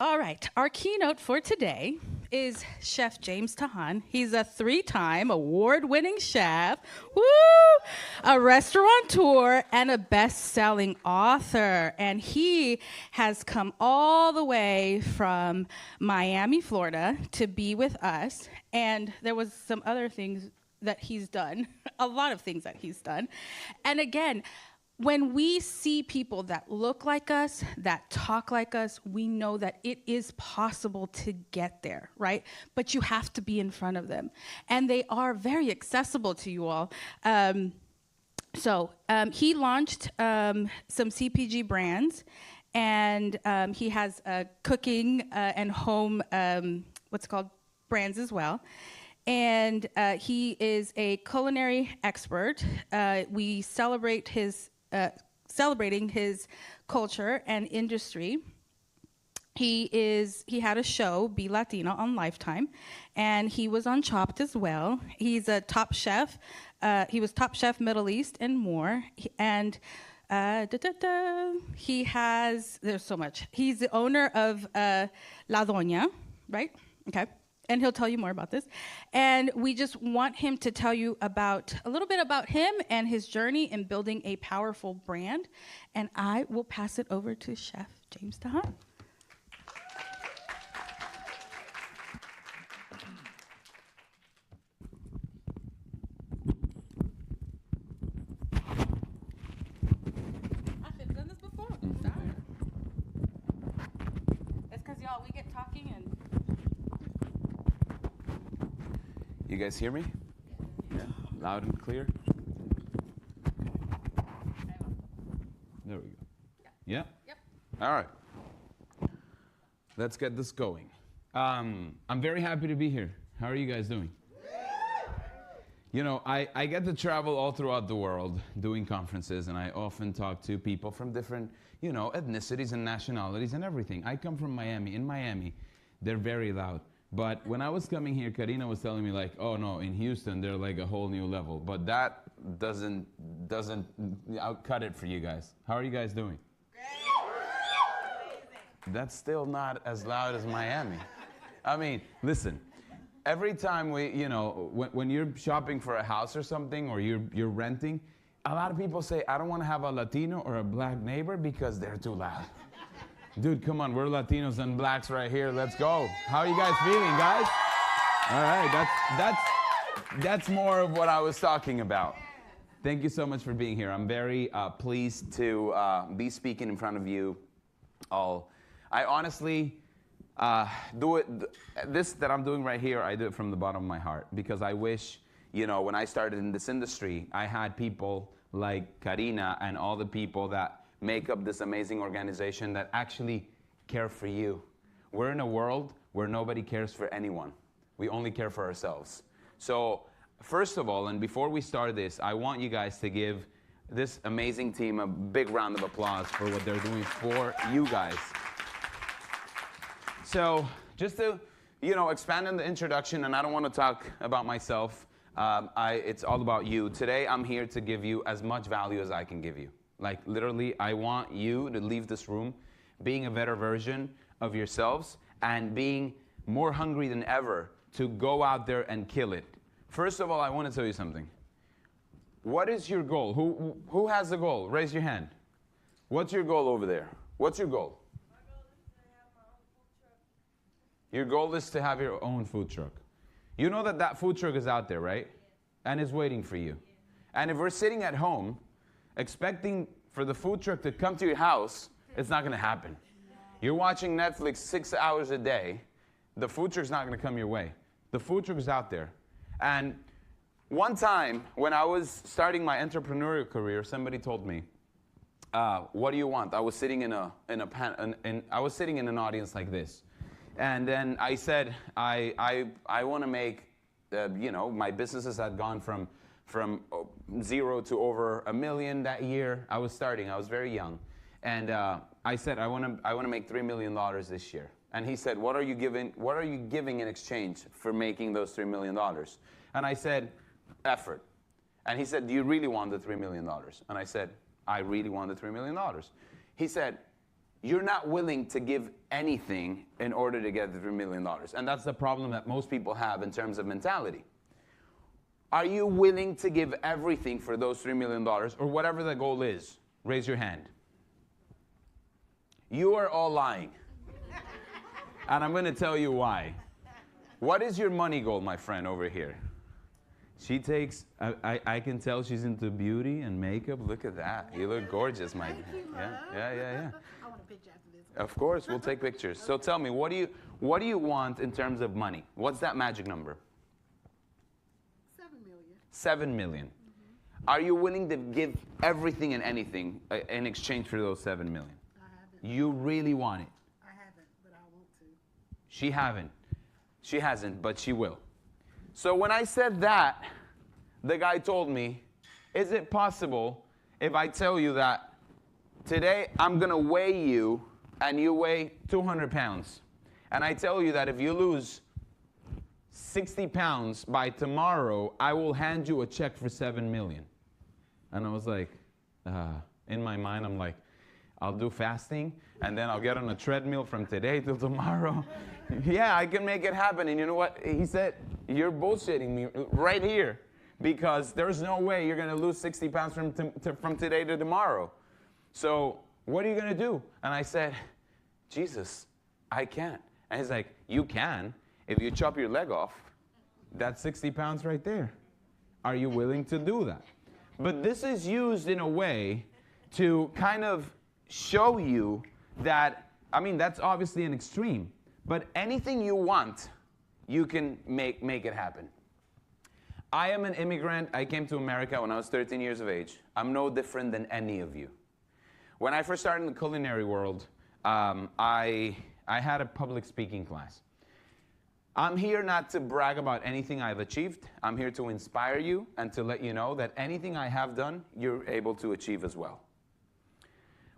All right, our keynote for today is Chef James Tahhan. He's a three-time award-winning chef, woo, a restaurateur, and a best-selling author. And he has come all the way from Miami, Florida, to be with us. And there was some other things that he's done, a lot of things that he's done. And again, when we see people that look like us, that talk like us, we know that it is possible to get there, right? But you have to be in front of them. And they are very accessible to you all. He launched some CPG brands, and he has cooking and home, brands as well. And he is a culinary expert. We celebrate celebrating his culture and industry. He had a show, Be Latina, on Lifetime, and he was on Chopped as well. He's a top chef. He was top chef Middle East and more. He has, there's so much. He's the owner of La Doña, right? Okay. And he'll tell you more about this. And we just want him to tell you a little bit about him and his journey in building a powerful brand. And I will pass it over to Chef James Tahhan. I've done this before. Sorry. It's because y'all, we get talking and... You guys hear me? Yeah. Loud and clear? There we go. Yeah? Yep. All right. Let's get this going. I'm very happy to be here. How are you guys doing? You know, I get to travel all throughout the world doing conferences, and I often talk to people from different, ethnicities and nationalities and everything. I come from Miami. In Miami, they're very loud. But when I was coming here, Karina was telling me like, oh no, in Houston, they're like a whole new level. But that doesn't cut it for you guys. How are you guys doing? Great. That's still not as loud as Miami. I mean, listen, every time when you're shopping for a house or something, or you're renting, a lot of people say, I don't want to have a Latino or a black neighbor because they're too loud. Dude, come on, we're Latinos and blacks right here. Let's go. How are you guys feeling, guys? All right, that's more of what I was talking about. Thank you so much for being here. I'm very pleased to be speaking in front of you all. I honestly do it, this that I'm doing right here, I do it from the bottom of my heart, because I wish, when I started in this industry, I had people like Karina and all the people that make up this amazing organization that actually care for you. We're in a world where nobody cares for anyone. We only care for ourselves. So first of all, and before we start this, I want you guys to give this amazing team a big round of applause for what they're doing for you guys. So just to, expand on the introduction, and I don't want to talk about myself, it's all about you. Today I'm here to give you as much value as I can give you. Like literally, I want you to leave this room being a better version of yourselves and being more hungry than ever to go out there and kill it. First of all, I want to tell you something. What is your goal? Who has a goal? Raise your hand. What's your goal over there? What's your goal? My goal is to have my own food truck. Your goal is to have your own food truck. You know that food truck is out there, right? Yeah. And is waiting for you. Yeah. And if we're sitting at home expecting for the food truck to come to your house, it's not going to happen. You're watching Netflix 6 hours a day. The food truck's not going to come your way. The food truck is out there. And one time when I was starting my entrepreneurial career, somebody told me, "What do you want?" I was sitting in I was sitting in an audience like this, and then I said, "I want to make, my businesses had gone from 0 to over $1 million that year. I was starting. I was very young, and I said, I want to make $3 million this year." And he said, "What are you giving in exchange for making those $3 million?" And I said, "Effort." And he said, "Do you really want the $3 million?" And I said, "I really want the $3 million." He said, you're not willing to give anything in order to get the $3 million. And that's the problem that most people have in terms of mentality. Are you willing to give everything for those $3 million or whatever the goal is? Raise your hand. You are all lying. And I'm going to tell you why. What is your money goal, my friend, over here? She takes, I can tell she's into beauty and makeup. Look at that. You look gorgeous, my Thank you, love. Yeah. I want a picture after this. Of course, we'll take pictures. So tell me, what do you want in terms of money? What's that magic number? 7 million. 7 million. Are you willing to give everything and anything in exchange for those 7 million? I haven't. You really want it. I haven't, but I want to. She hasn't, but she will. So when I said that, the guy told me, is it possible if I tell you that today I'm going to weigh you and you weigh 200 pounds, and I tell you that if you lose 60 pounds by tomorrow, I will hand you a check for 7 million. And I was like, in my mind, I'm like, I'll do fasting, and then I'll get on a treadmill from today till tomorrow. Yeah, I can make it happen. And you know what? He said, you're bullshitting me right here, because there's no way you're going to lose 60 pounds from today to tomorrow. So what are you going to do? And I said, Jesus, I can't. And he's like, you can. If you chop your leg off, that's 60 pounds right there. Are you willing to do that? But this is used in a way to kind of show you that, I mean, that's obviously an extreme, but anything you want, you can make it happen. I am an immigrant. I came to America when I was 13 years of age. I'm no different than any of you. When I first started in the culinary world, I had a public speaking class. I'm here not to brag about anything I've achieved. I'm here to inspire you and to let you know that anything I have done, you're able to achieve as well.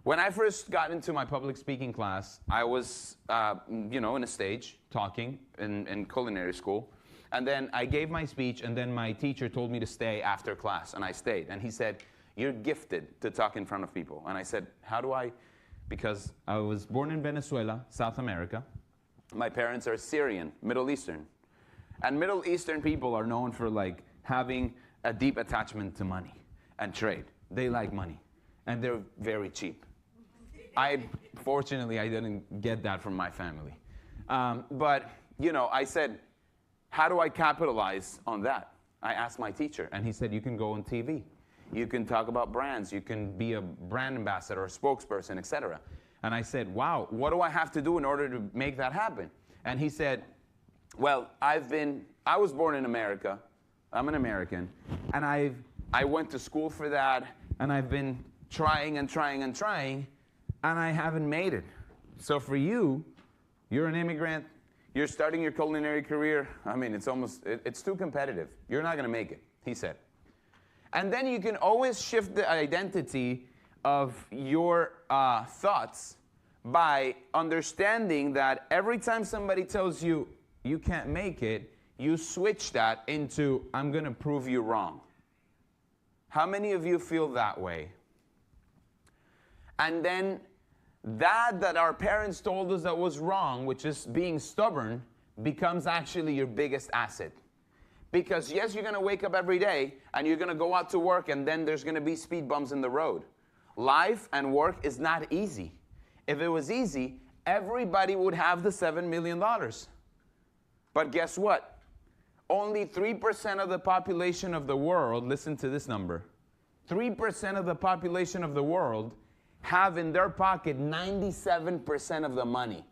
When I first got into my public speaking class, I was, in a stage talking in culinary school. And then I gave my speech, and then my teacher told me to stay after class, and I stayed. And he said, you're gifted to talk in front of people. And I said, how do I? Because I was born in Venezuela, South America. My parents are Syrian, Middle Eastern. And Middle Eastern people are known for like having a deep attachment to money and trade. They like money, and they're very cheap. Fortunately, I didn't get that from my family. But I said, how do I capitalize on that? I asked my teacher, and he said, you can go on TV. You can talk about brands. You can be a brand ambassador, a spokesperson, etc. And I said, wow, what do I have to do in order to make that happen? And he said, well, I was born in America. I'm an American. And I went to school for that, and I've been trying and trying and trying, and I haven't made it. So for you, you're an immigrant, you're starting your culinary career. I mean, it's too competitive. You're not going to make it, he said. And then you can always shift the identity of your thoughts by understanding that every time somebody tells you you can't make it, you switch that into, I'm going to prove you wrong. How many of you feel that way? And then that our parents told us that was wrong, which is being stubborn, becomes actually your biggest asset. Because yes, you're going to wake up every day and you're going to go out to work, and then there's going to be speed bumps in the road. Life and work is not easy. If it was easy, everybody would have the $7 million. But guess what? Only 3% of the population of the world, listen to this number, 3% of the population of the world have in their pocket 97% of the money.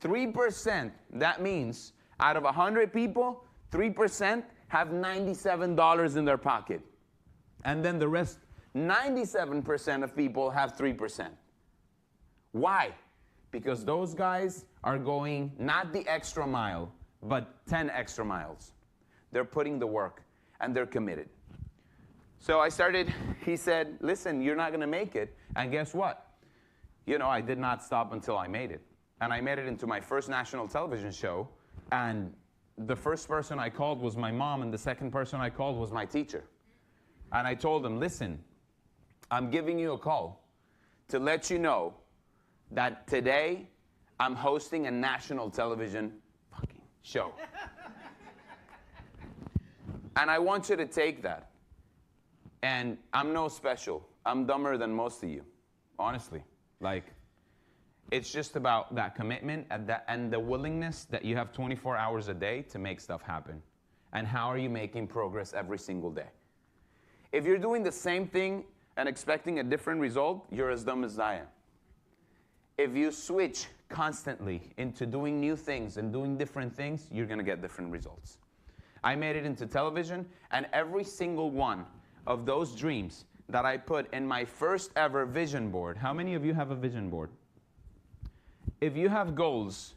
3%, that means out of 100 people, 3% have $97 in their pocket. And then the rest, 97% of people have 3%. Why? Because those guys are going not the extra mile, but 10 extra miles. They're putting the work, and they're committed. So he said, listen, you're not going to make it. And guess what? I did not stop until I made it. And I made it into my first national television show. And the first person I called was my mom, and the second person I called was my teacher. And I told him, listen, I'm giving you a call to let you know that today I'm hosting a national television fucking show. And I want you to take that. And I'm no special. I'm dumber than most of you, honestly. Like, it's just about that commitment and the willingness that you have 24 hours a day to make stuff happen. And how are you making progress every single day? If you're doing the same thing and expecting a different result, you're as dumb as I am. If you switch constantly into doing new things and doing different things, you're going to get different results. I made it into television, and every single one of those dreams that I put in my first ever vision board. How many of you have a vision board? If you have goals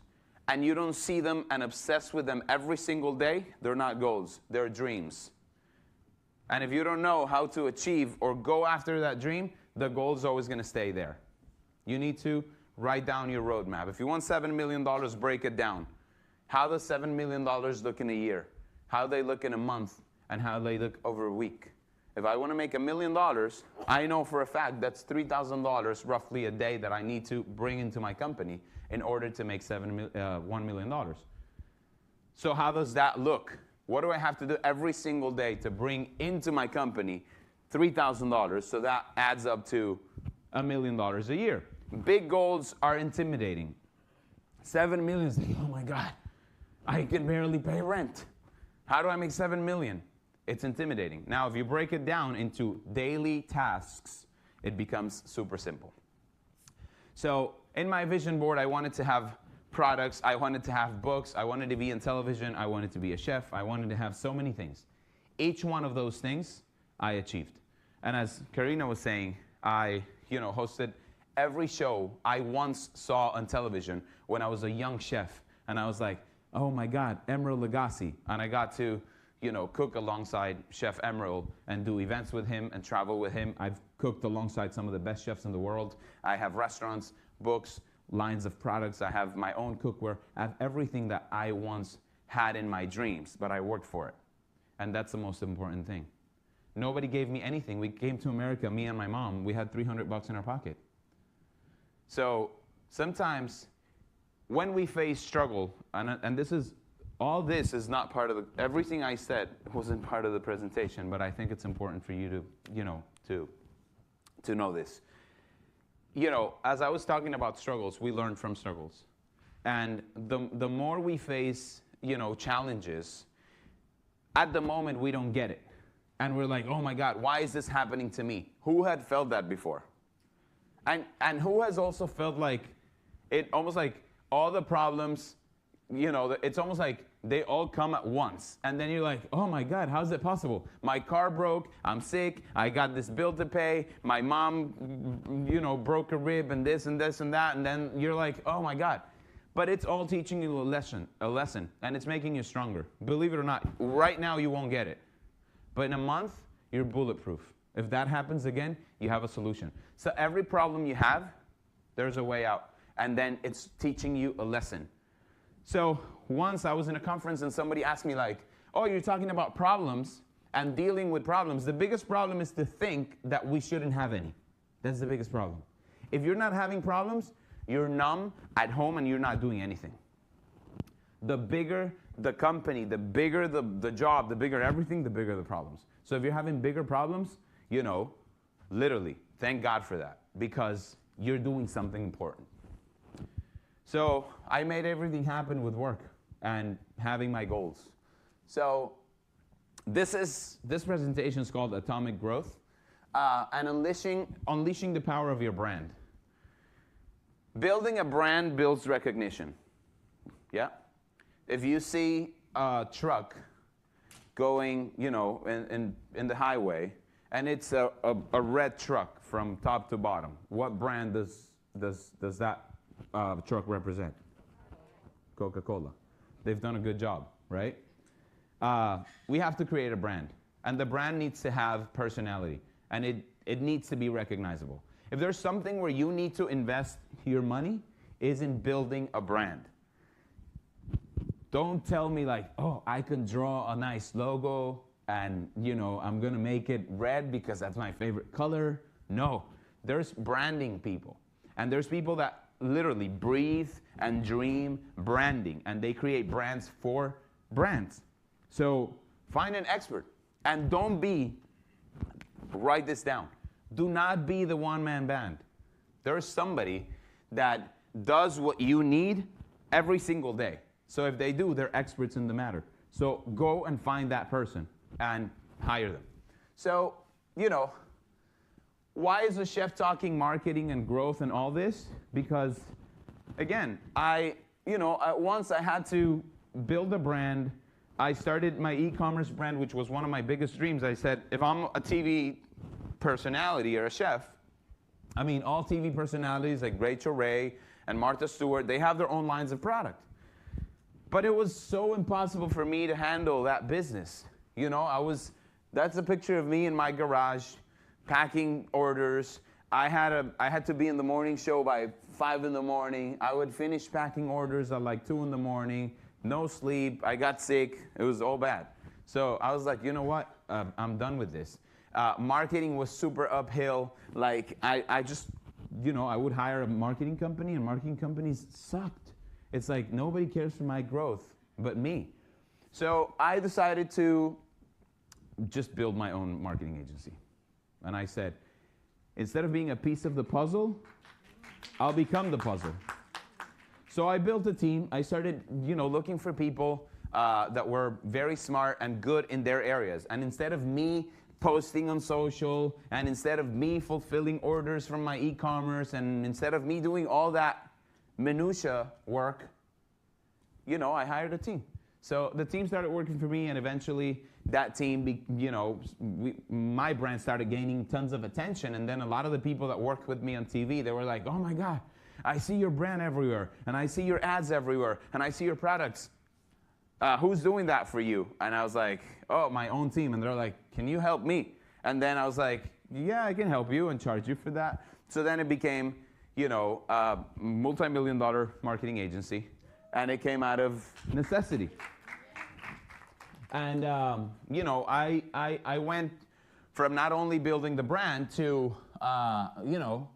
and you don't see them and obsess with them every single day, they're not goals, they're dreams. And if you don't know how to achieve or go after that dream, the goal is always going to stay there. You need to write down your roadmap. If you want $7 million, break it down. How does $7 million look in a year? How they look in a month? And how they look over a week? If I want to make $1 million, I know for a fact that's $3,000 roughly a day that I need to bring into my company in order to make $1 million. So how does that look? What do I have to do every single day to bring into my company $3,000? So that adds up to $1 million a year. Big goals are intimidating. 7 million is like, oh my God, I can barely pay rent. How do I make 7 million? It's intimidating. Now, if you break it down into daily tasks, it becomes super simple. So in my vision board, I wanted to have products, I wanted to have books, I wanted to be in television, I wanted to be a chef, I wanted to have so many things. Each one of those things, I achieved. And as Karina was saying, I hosted every show I once saw on television when I was a young chef. And I was like, oh my God, Emeril Lagasse. And I got to cook alongside Chef Emeril and do events with him and travel with him. I've cooked alongside some of the best chefs in the world. I have restaurants, books, lines of products. I have my own cookware. I have everything that I once had in my dreams, but I worked for it. And that's the most important thing. Nobody gave me anything. We came to America, me and my mom, we had $300 in our pocket. So sometimes when we face struggle, and all this is not part of everything I said wasn't part of the presentation, but I think it's important for you to know this. As I was talking about struggles, we learn from struggles. And the more we face, challenges, at the moment we don't get it. And we're like, oh my God, why is this happening to me? Who had felt that before? And who has also felt like, it almost like all the problems, it's almost like they all come at once. And then you're like, oh my God, how is it possible? My car broke, I'm sick, I got this bill to pay, my mom, broke a rib and this and this and that. And then you're like, oh my God. But it's all teaching you a lesson, and it's making you stronger. Believe it or not, right now you won't get it. But in a month, you're bulletproof. If that happens again, you have a solution. So every problem you have, there's a way out. And then it's teaching you a lesson. So once I was in a conference and somebody asked me like, oh, you're talking about problems and dealing with problems. The biggest problem is to think that we shouldn't have any. That's the biggest problem. If you're not having problems, you're numb at home and you're not doing anything. The bigger the company, the bigger the job, the bigger everything, the bigger the problems. So if you're having bigger problems, literally, thank God for that, because you're doing something important. So I made everything happen with work and having my goals. So this presentation is called Atomic Growth and unleashing the power of your brand. Building a brand builds recognition. Yeah? If you see a truck going, in the highway, and it's a red truck from top to bottom, what brand does that truck represent? Coca-Cola. They've done a good job, right? We have to create a brand, and the brand needs to have personality, and it needs to be recognizable. If there's something where you need to invest your money, is in building a brand. Don't tell me like, oh, I can draw a nice logo and, I'm going to make it red because that's my favorite color. No. There's branding people. And there's people that literally breathe and dream branding. And they create brands for brands. So find an expert. And don't be, write this down. Do not be the one-man band. There's somebody that does what you need every single day. So if they do, they're experts in the matter. So go and find that person and hire them. So, you know, why is the chef talking marketing and growth and all this? Because, again, once I had to build a brand. I started my e-commerce brand, which was one of my biggest dreams. I said, if I'm a TV personality or a chef, I mean, all TV personalities like Rachel Ray and Martha Stewart, they have their own lines of product. But it was so impossible for me to handle that business. You know, that's a picture of me in my garage, packing orders. I had to be in the morning show by 5 in the morning. I would finish packing orders at like 2 in the morning. No sleep. I got sick. It was all bad. So I was like, you know what? I'm done with this. Marketing was super uphill. Like I just, you know, I would hire a marketing company, and marketing companies sucked. It's like nobody cares for my growth but me. So I decided to just build my own marketing agency. And I said, instead of being a piece of the puzzle, I'll become the puzzle. So I built a team. I started, you know, looking for people that were very smart and good in their areas. And instead of me posting on social, and instead of me fulfilling orders from my e-commerce, and instead of me doing all that minutia work, you know, I hired a team. So the team started working for me, and eventually that team, my brand started gaining tons of attention. And then a lot of the people that worked with me on TV, they were like, oh my God, I see your brand everywhere, and I see your ads everywhere, and I see your products. Who's doing that for you? And I was like, oh, my own team. And they're like, can you help me? And then I was like, yeah, I can help you and charge you for that. So then it became, you know, a multi-million-dollar marketing agency, and it came out of necessity. And, you know, I went from not only building the brand to, you know,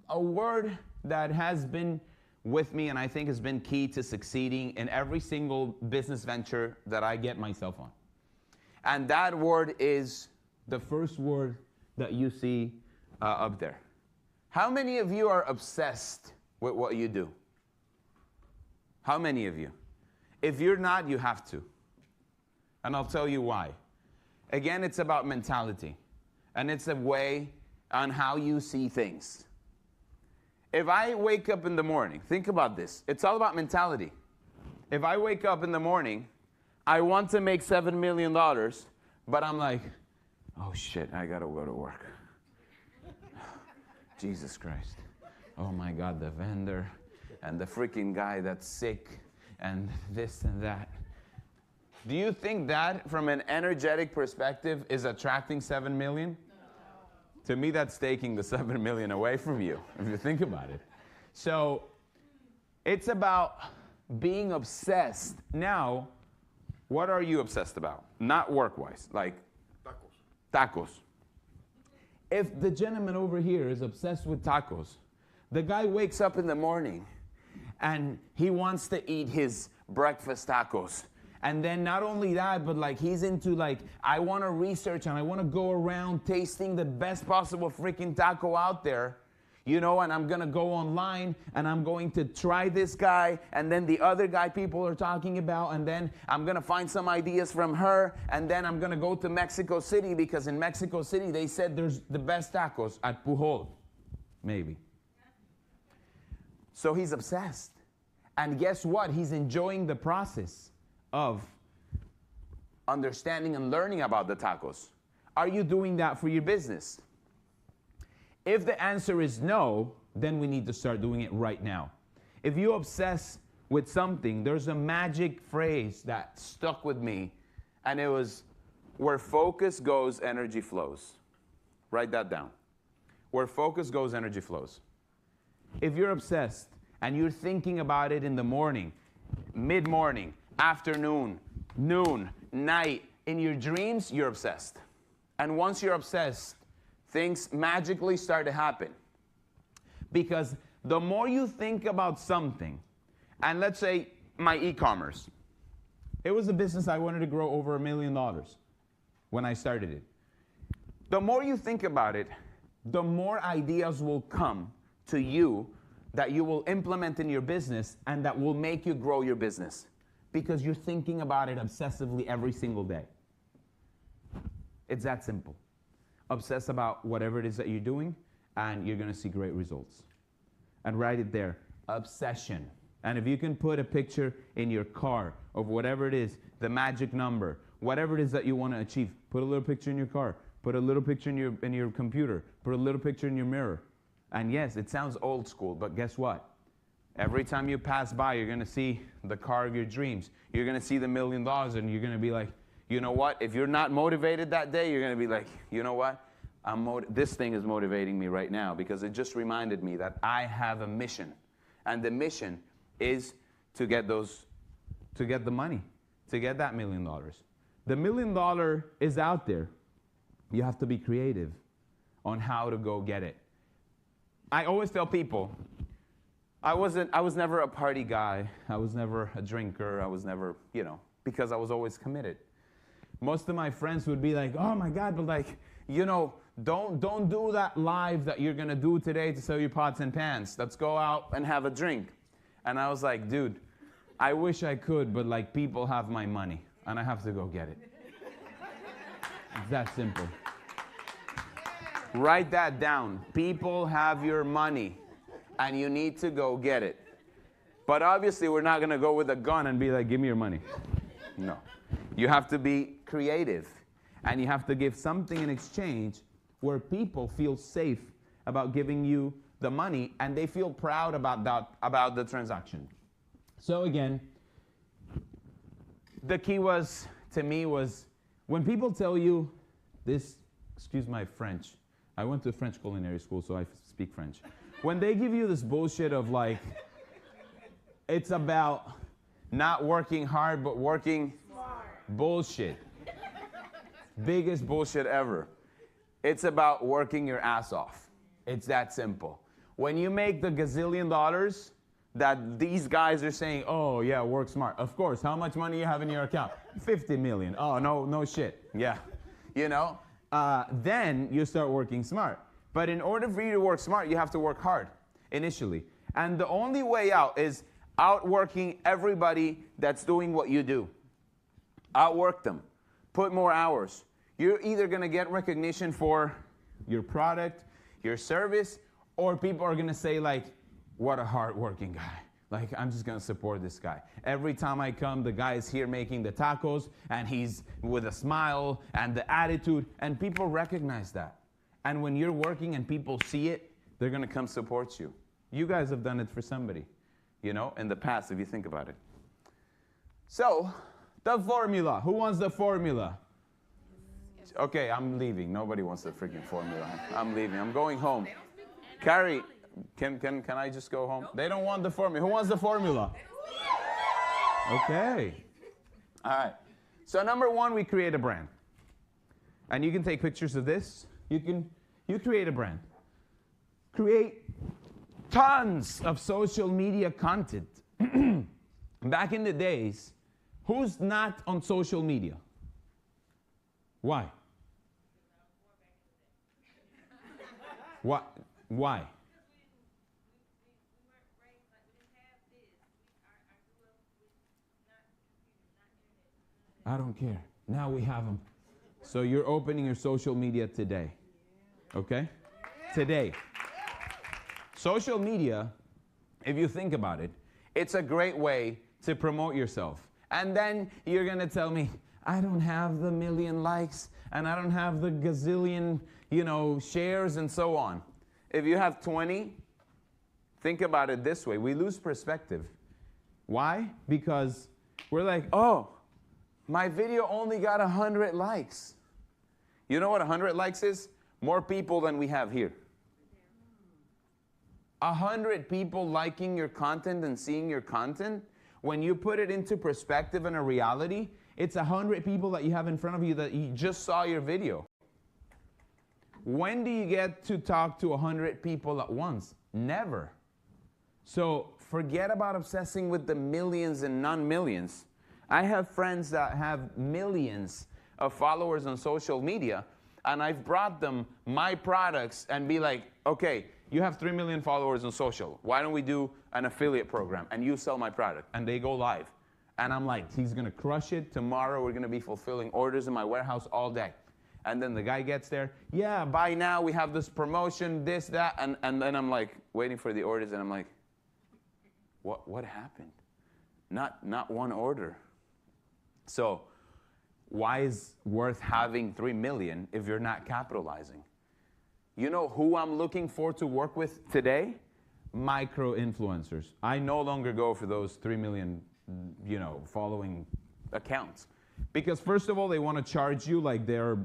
a word that has been with me and I think has been key to succeeding in every single business venture that I get myself on. And that word is the first word that you see up there. How many of you are obsessed with what you do? How many of you? If you're not, you have to. And I'll tell you why. Again, it's about mentality. And it's a way on how you see things. If I wake up in the morning, think about this. It's all about mentality. If I wake up in the morning, I want to make $7 million, but I'm like, oh shit, I gotta go to work. Jesus Christ. Oh my God, the vendor and the freaking guy that's sick and this and that. Do you think that from an energetic perspective is attracting 7 million? To me, that's taking the 7 million away from you, if you think about it. So it's about being obsessed. Now, what are you obsessed about? Not work-wise, like tacos. If the gentleman over here is obsessed with tacos, the guy wakes up in the morning and he wants to eat his breakfast tacos. And then not only that, but like he's into like, I want to research and I want to go around tasting the best possible freaking taco out there, you know, and I'm going to go online and I'm going to try this guy and then the other guy people are talking about, and then I'm going to find some ideas from her, and then I'm going to go to Mexico City because in Mexico City they said there's the best tacos at Pujol, maybe. So he's obsessed. And guess what? He's enjoying the process of understanding and learning about the tacos. Are you doing that for your business? If the answer is no, then we need to start doing it right now. If you obsess with something, there's a magic phrase that stuck with me, and it was, where focus goes, energy flows. Write that down. Where focus goes, energy flows. If you're obsessed and you're thinking about it in the morning, mid-morning, afternoon, noon, night, in your dreams, you're obsessed. And once you're obsessed, things magically start to happen. Because the more you think about something, and let's say my e-commerce, it was a business I wanted to grow over $1 million when I started it. The more you think about it, the more ideas will come to you that you will implement in your business and that will make you grow your business because you're thinking about it obsessively every single day. It's that simple. Obsess about whatever it is that you're doing and you're going to see great results. And write it there, obsession. And if you can put a picture in your car of whatever it is, the magic number, whatever it is that you want to achieve, put a little picture in your car, put a little picture in your computer, put a little picture in your mirror. And yes, it sounds old school, but guess what? Every time you pass by, you're going to see the car of your dreams. You're going to see the $1 million, and you're going to be like, you know what? If you're not motivated that day, you're going to be like, you know what? This thing is motivating me right now because it just reminded me that I have a mission. And the mission is to get the money, to get that $1 million. The $1 million is out there. You have to be creative on how to go get it. I always tell people, I was never a party guy. I was never a drinker. I was never, because I was always committed. Most of my friends would be like, oh my God, but like, don't do that live that you're going to do today to sell your pots and pans. Let's go out and have a drink. And I was like, dude, I wish I could, but like people have my money and I have to go get it. It's that simple. Write that down. People have your money and you need to go get it. But obviously we're not going to go with a gun and be like, give me your money. No. You have to be creative and you have to give something in exchange where people feel safe about giving you the money and they feel proud about the transaction. So again, the key to me was when people tell you this, excuse my French, I went to French culinary school, so I speak French. When they give you this bullshit of like, it's about not working hard, but working smart. Bullshit. Biggest bullshit ever. It's about working your ass off. It's that simple. When you make the gazillion dollars that these guys are saying, oh yeah, work smart. Of course, how much money you have in your account? 50 million. Oh, no shit. Yeah. Then you start working smart. But in order for you to work smart, you have to work hard initially. And the only way out is outworking everybody that's doing what you do. Outwork them. Put more hours. You're either going to get recognition for your product, your service, or people are going to say like, what a hard-working guy. Like, I'm just going to support this guy. Every time I come, the guy is here making the tacos, and he's with a smile and the attitude, and people recognize that. And when you're working and people see it, they're going to come support you. You guys have done it for somebody, in the past, if you think about it. So, the formula. Who wants the formula? Okay, I'm leaving. Nobody wants the freaking formula. I'm leaving. I'm going home. Carrie, can I just go home? They don't want the formula. Who wants the formula? Okay. All right. So number one, we create a brand. And you can take pictures of this. You create a brand. Create tons of social media content. Back in the days, who's not on social media? Why? What? Why? I don't care. Now we have them. So you're opening your social media today. Okay? Today. Social media, if you think about it, it's a great way to promote yourself. And then you're going to tell me, I don't have the 1 million likes, and I don't have the gazillion, shares and so on. If you have 20, think about it this way. We lose perspective. Why? Because we're like, oh, my video only got 100 likes. You know what 100 likes is? More people than we have here. 100 people liking your content and seeing your content, when you put it into perspective and a reality, it's 100 people that you have in front of you that you just saw your video. When do you get to talk to 100 people at once? Never. So forget about obsessing with the millions and non-millions. I have friends that have millions of followers on social media, and I've brought them my products and be like, okay, you have 3 million followers on social. Why don't we do an affiliate program and you sell my product? And they go live. And I'm like, he's gonna crush it. Tomorrow we're gonna be fulfilling orders in my warehouse all day. And then the guy gets there, yeah, buy now, we have this promotion, this, that, and then I'm like waiting for the orders, and I'm like, what happened? Not one order. So why is worth having 3 million if you're not capitalizing? You know who I'm looking for to work with today? Micro influencers. I no longer go for those 3 million, following accounts. Because first of all, they want to charge you like they're,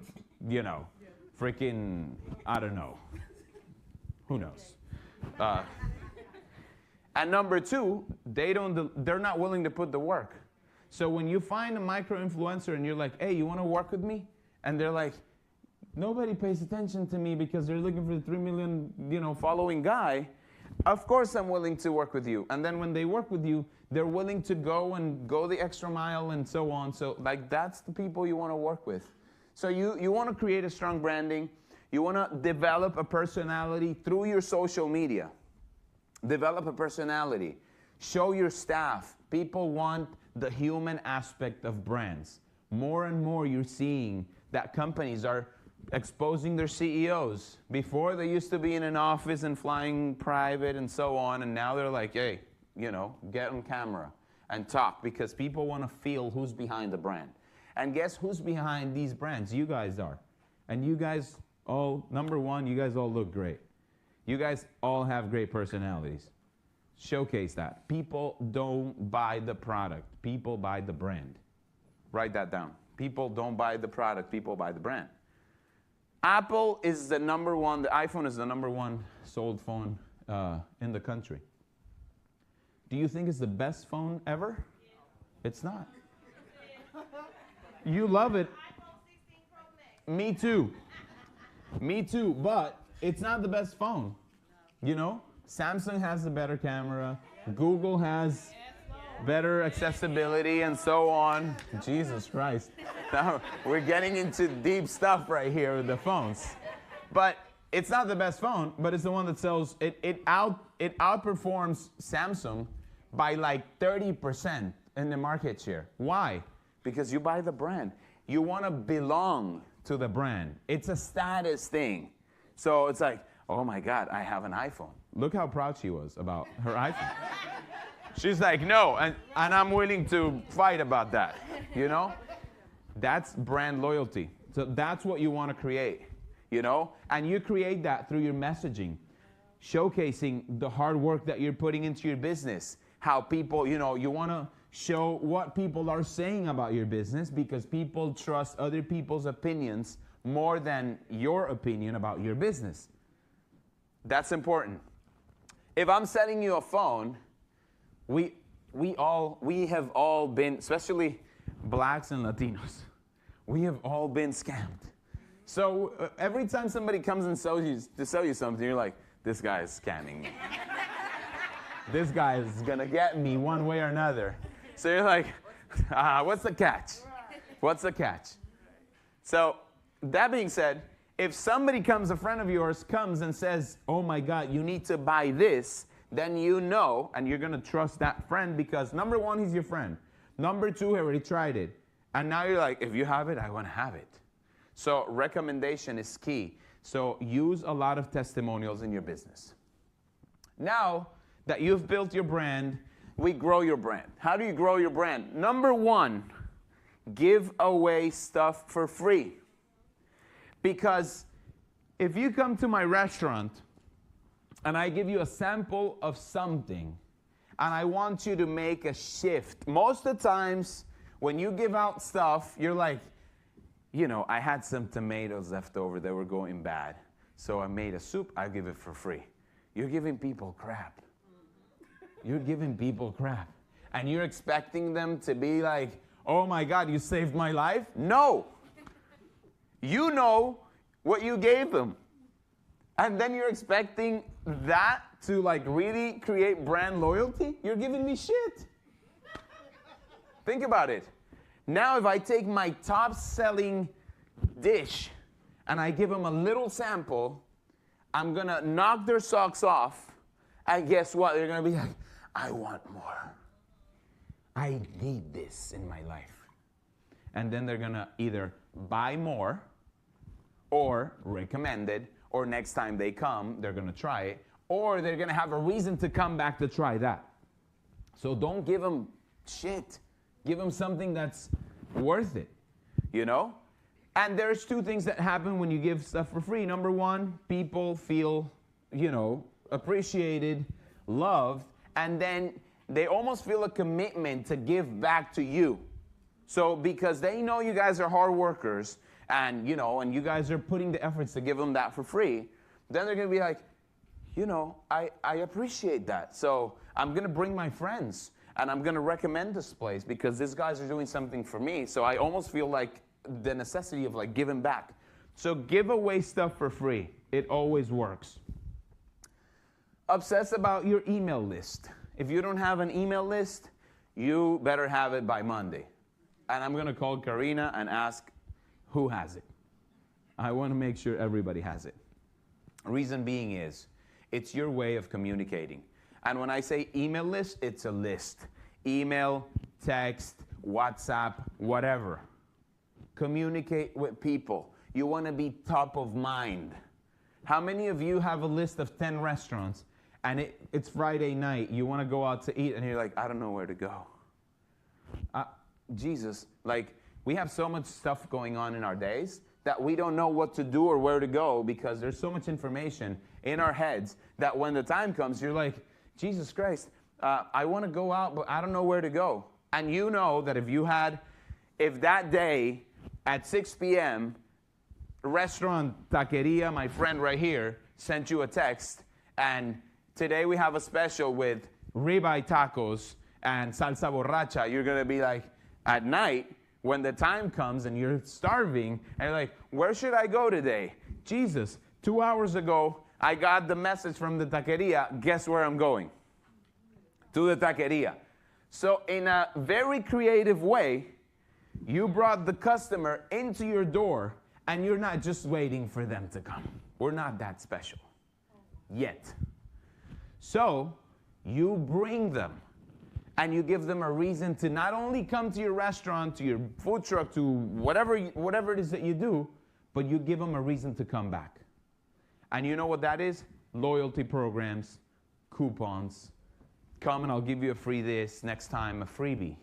freaking, I don't know. Who knows? And number two, they're not willing to put the work. So when you find a micro-influencer and you're like, hey, you want to work with me? And they're like, nobody pays attention to me because they're looking for the 3 million, following guy. Of course I'm willing to work with you. And then when they work with you, they're willing to go the extra mile and so on. So that's the people you want to work with. So you want to create a strong branding. You want to develop a personality through your social media. Develop a personality. Show your staff. People want the human aspect of brands. More and more you're seeing that companies are exposing their CEOs. Before, they used to be in an office and flying private and so on, and now they're like, hey, get on camera and talk, because people want to feel who's behind the brand. And guess who's behind these brands? You guys are. And you guys all, number one, you guys all look great. You guys all have great personalities. Showcase that. People don't buy the product. People buy the brand. Write that down. People don't buy the product. People buy the brand. Apple is the number one, the iPhone is the number one sold phone in the country. Do you think it's the best phone ever? Yeah. It's not. You love it. Me too. Me too, but it's not the best phone. Samsung has the better camera. Google has better accessibility and so on. Jesus Christ. Now we're getting into deep stuff right here with the phones. But it's not the best phone, but it's the one that sells, it outperforms Samsung by like 30% in the market share. Why? Because you buy the brand. You want to belong to the brand. It's a status thing. So it's like, oh my God, I have an iPhone. Look how proud she was about her iPhone. She's like, no, and I'm willing to fight about that, That's brand loyalty. So that's what you want to create, And you create that through your messaging, showcasing the hard work that you're putting into your business, how people, you want to show what people are saying about your business, because people trust other people's opinions more than your opinion about your business. That's important. If I'm selling you a phone, we have all been, especially blacks and Latinos, we have all been scammed. So every time somebody comes and sell you something, you're like, this guy is scamming me. This guy is gonna get me one way or another. So you're like, what's the catch? What's the catch? So that being said, if somebody a friend of yours comes and says, oh my God, you need to buy this, then and you're gonna trust that friend, because number one, he's your friend. Number two, he already tried it. And now you're like, if you have it, I wanna have it. So recommendation is key. So use a lot of testimonials in your business. Now that you've built your brand, we grow your brand. How do you grow your brand? Number one, give away stuff for free. Because if you come to my restaurant and I give you a sample of something and I want you to make a shift, most of the times when you give out stuff, you're like, I had some tomatoes left over that were going bad, so I made a soup, I give it for free. You're giving people crap. You're giving people crap. And you're expecting them to be like, oh my God, you saved my life? No. You know what you gave them. And then you're expecting that to like really create brand loyalty? You're giving me shit. Think about it. Now if I take my top selling dish and I give them a little sample, I'm gonna knock their socks off, and guess what? They're gonna be like, I want more. I need this in my life. And then they're gonna either buy more or recommend it, or next time they come, they're gonna try it, or they're gonna have a reason to come back to try that. So don't give them shit. Give them something that's worth it, you know? And there's two things that happen when you give stuff for free. Number one, people feel, you know, appreciated, loved, and then they almost feel a commitment to give back to you. So because they know you guys are hard workers, and you know, and you guys are putting the efforts to give them that for free, then they're gonna be like, you know, I appreciate that. So I'm gonna bring my friends, and I'm gonna recommend this place because these guys are doing something for me. So I almost feel like the necessity of like giving back. So give away stuff for free. It always works. Obsess about your email list. If you don't have an email list, you better have it by Monday. And I'm gonna call Karina and ask who has it. I wanna make sure everybody has it. Reason being is, it's your way of communicating. And when I say email list, it's a list. Email, text, WhatsApp, whatever. Communicate with people. You want to be top of mind. How many of you have a list of 10 restaurants and it's Friday night, you want to go out to eat and you're like, I don't know where to go. Jesus, like we have so much stuff going on in our days that we don't know what to do or where to go because there's so much information in our heads that when the time comes, you're like, Jesus Christ, I want to go out, but I don't know where to go. And you know that if that day at 6 p.m., restaurant Taqueria, my friend right here, sent you a text, and today we have a special with ribeye tacos and salsa borracha, you're going to be like, at night, when the time comes and you're starving, and you're like, where should I go today? Jesus, 2 hours ago, I got the message from the taqueria. Guess where I'm going? To the taqueria. So in a very creative way, you brought the customer into your door, and you're not just waiting for them to come. We're not that special yet. So you bring them, and you give them a reason to not only come to your restaurant, to your food truck, to whatever it is that you do, but you give them a reason to come back. And you know what that is? Loyalty programs, coupons. Come and I'll give you a free this, next time a freebie.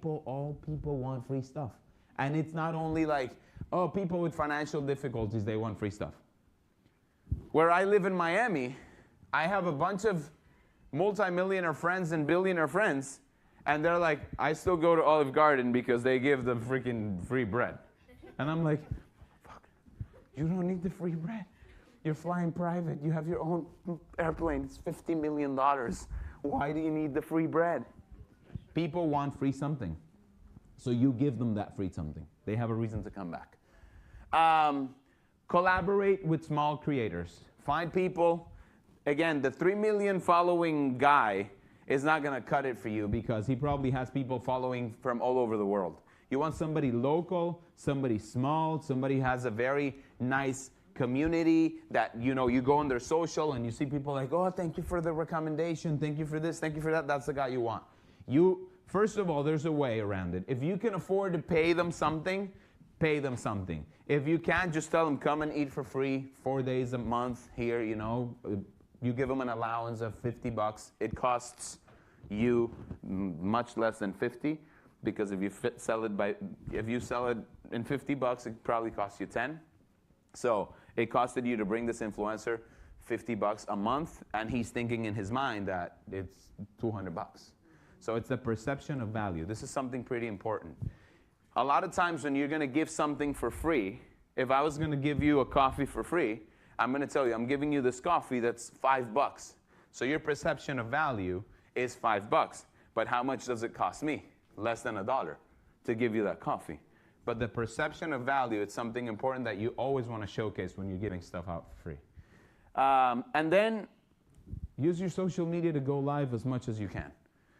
All people want free stuff. And it's not only like, oh, people with financial difficulties, they want free stuff. Where I live in Miami, I have a bunch of multi-millionaire friends and billionaire friends, and they're like, I still go to Olive Garden because they give the freaking free bread. And I'm like, fuck, you don't need the free bread. You're flying private. You have your own airplane. It's $50 million. Why do you need the free bread? People want free something. So you give them that free something. They have a reason to come back. Collaborate with small creators. Find people. Again, the 3 million following guy is not going to cut it for you because he probably has people following from all over the world. You want somebody local, somebody small, somebody who has a very nice community that, you know, you go on their social and you see people like, oh, thank you for the recommendation, thank you for this, thank you for that. That's the guy you want. First of all, there's a way around it. If you can afford to pay them something, pay them something. If you can't, just tell them, come and eat for free 4 days a month here, you know. You give them an allowance of $50. It costs you much less than 50 because if you sell it in $50, it probably costs you 10. So it costed you to bring this influencer $50 a month, and he's thinking in his mind that it's $200. So it's the perception of value. This is something pretty important. A lot of times when you're going to give something for free, if I was going to give you a coffee for free, I'm going to tell you, I'm giving you this coffee that's $5. So your perception of value is $5. But how much does it cost me? Less than $1 to give you that coffee. But the perception of value is something important that you always want to showcase when you're giving stuff out for free. And then use your social media to go live as much as you can.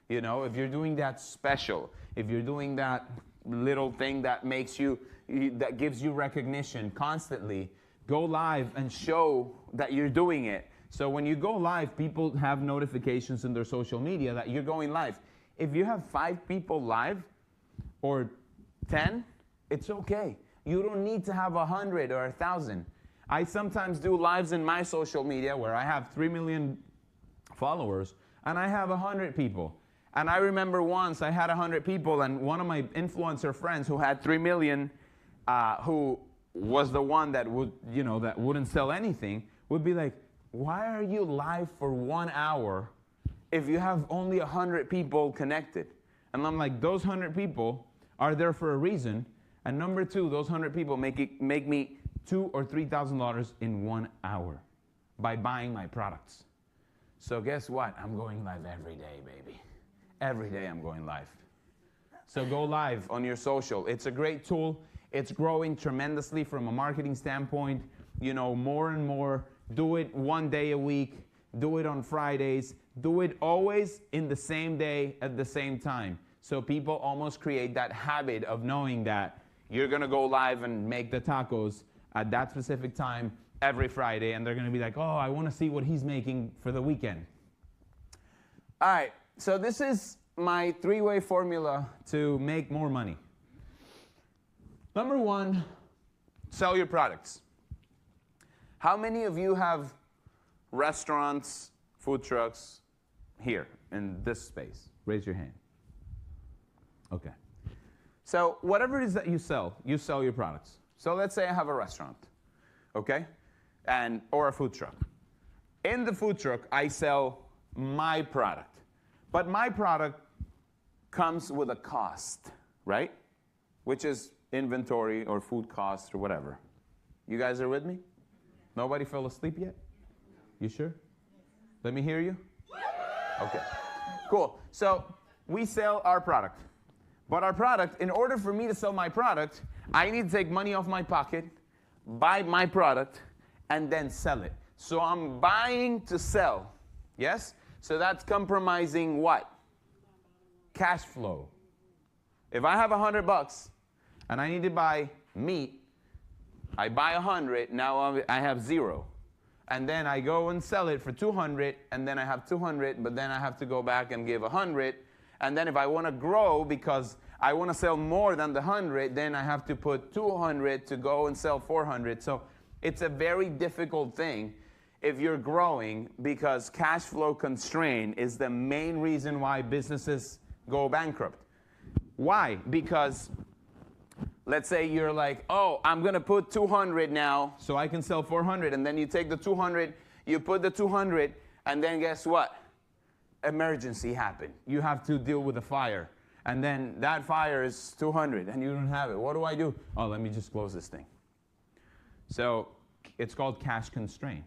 You know, if you're doing that special, if you're doing that little thing that makes you, that gives you recognition constantly, go live and show that you're doing it. So when you go live, people have notifications in their social media that you're going live. If you have 5 people live or 10, it's okay. You don't need to have 100 or 1,000. I sometimes do lives in my social media where I have 3 million followers and I have 100 people. And I remember once I had 100 people, and one of my influencer friends who had 3 million, who was the one that would, you know, that wouldn't sell anything, would be like, why are you live for 1 hour if you have only 100 people connected? And I'm like, those 100 people are there for a reason. And number 2, those 100 people make me $2,000 or $3,000 in 1 hour by buying my products. So guess what? I'm going live every day, baby. Every day I'm going live. So go live on your social. It's a great tool. It's growing tremendously from a marketing standpoint. You know, more and more. Do it 1 day a week. Do it on Fridays. Do it always in the same day at the same time. So people almost create that habit of knowing that you're going to go live and make the tacos at that specific time every Friday. And they're going to be like, oh, I want to see what he's making for the weekend. All right. So this is my 3-way formula to make more money. Number 1, sell your products. How many of you have restaurants, food trucks here in this space? Raise your hand. Okay. So whatever it is that you sell your products. So let's say I have a restaurant, okay? Or a food truck. In the food truck, I sell my product. But my product comes with a cost, right? Which is inventory or food cost or whatever. You guys are with me? Nobody fell asleep yet? You sure? Let me hear you. Okay, cool. So we sell our product. But our product, in order for me to sell my product, I need to take money off my pocket, buy my product, and then sell it. So I'm buying to sell, yes? So that's compromising what? Cash flow. If I have $100 and I need to buy meat, I buy 100, now I have 0. And then I go and sell it for 200, and then I have 200, but then I have to go back and give 100. And then if I want to grow because I want to sell more than the 100, then I have to put 200 to go and sell 400. So it's a very difficult thing if you're growing, because cash flow constraint is the main reason why businesses go bankrupt. Why? Because let's say you're like, oh, I'm going to put 200 now so I can sell 400. And then you take the 200, you put the 200, and then guess what? Emergency happened. You have to deal with a fire. And then that fire is 200, and you don't have it. What do I do? Oh, let me just close this thing. So it's called cash constraint.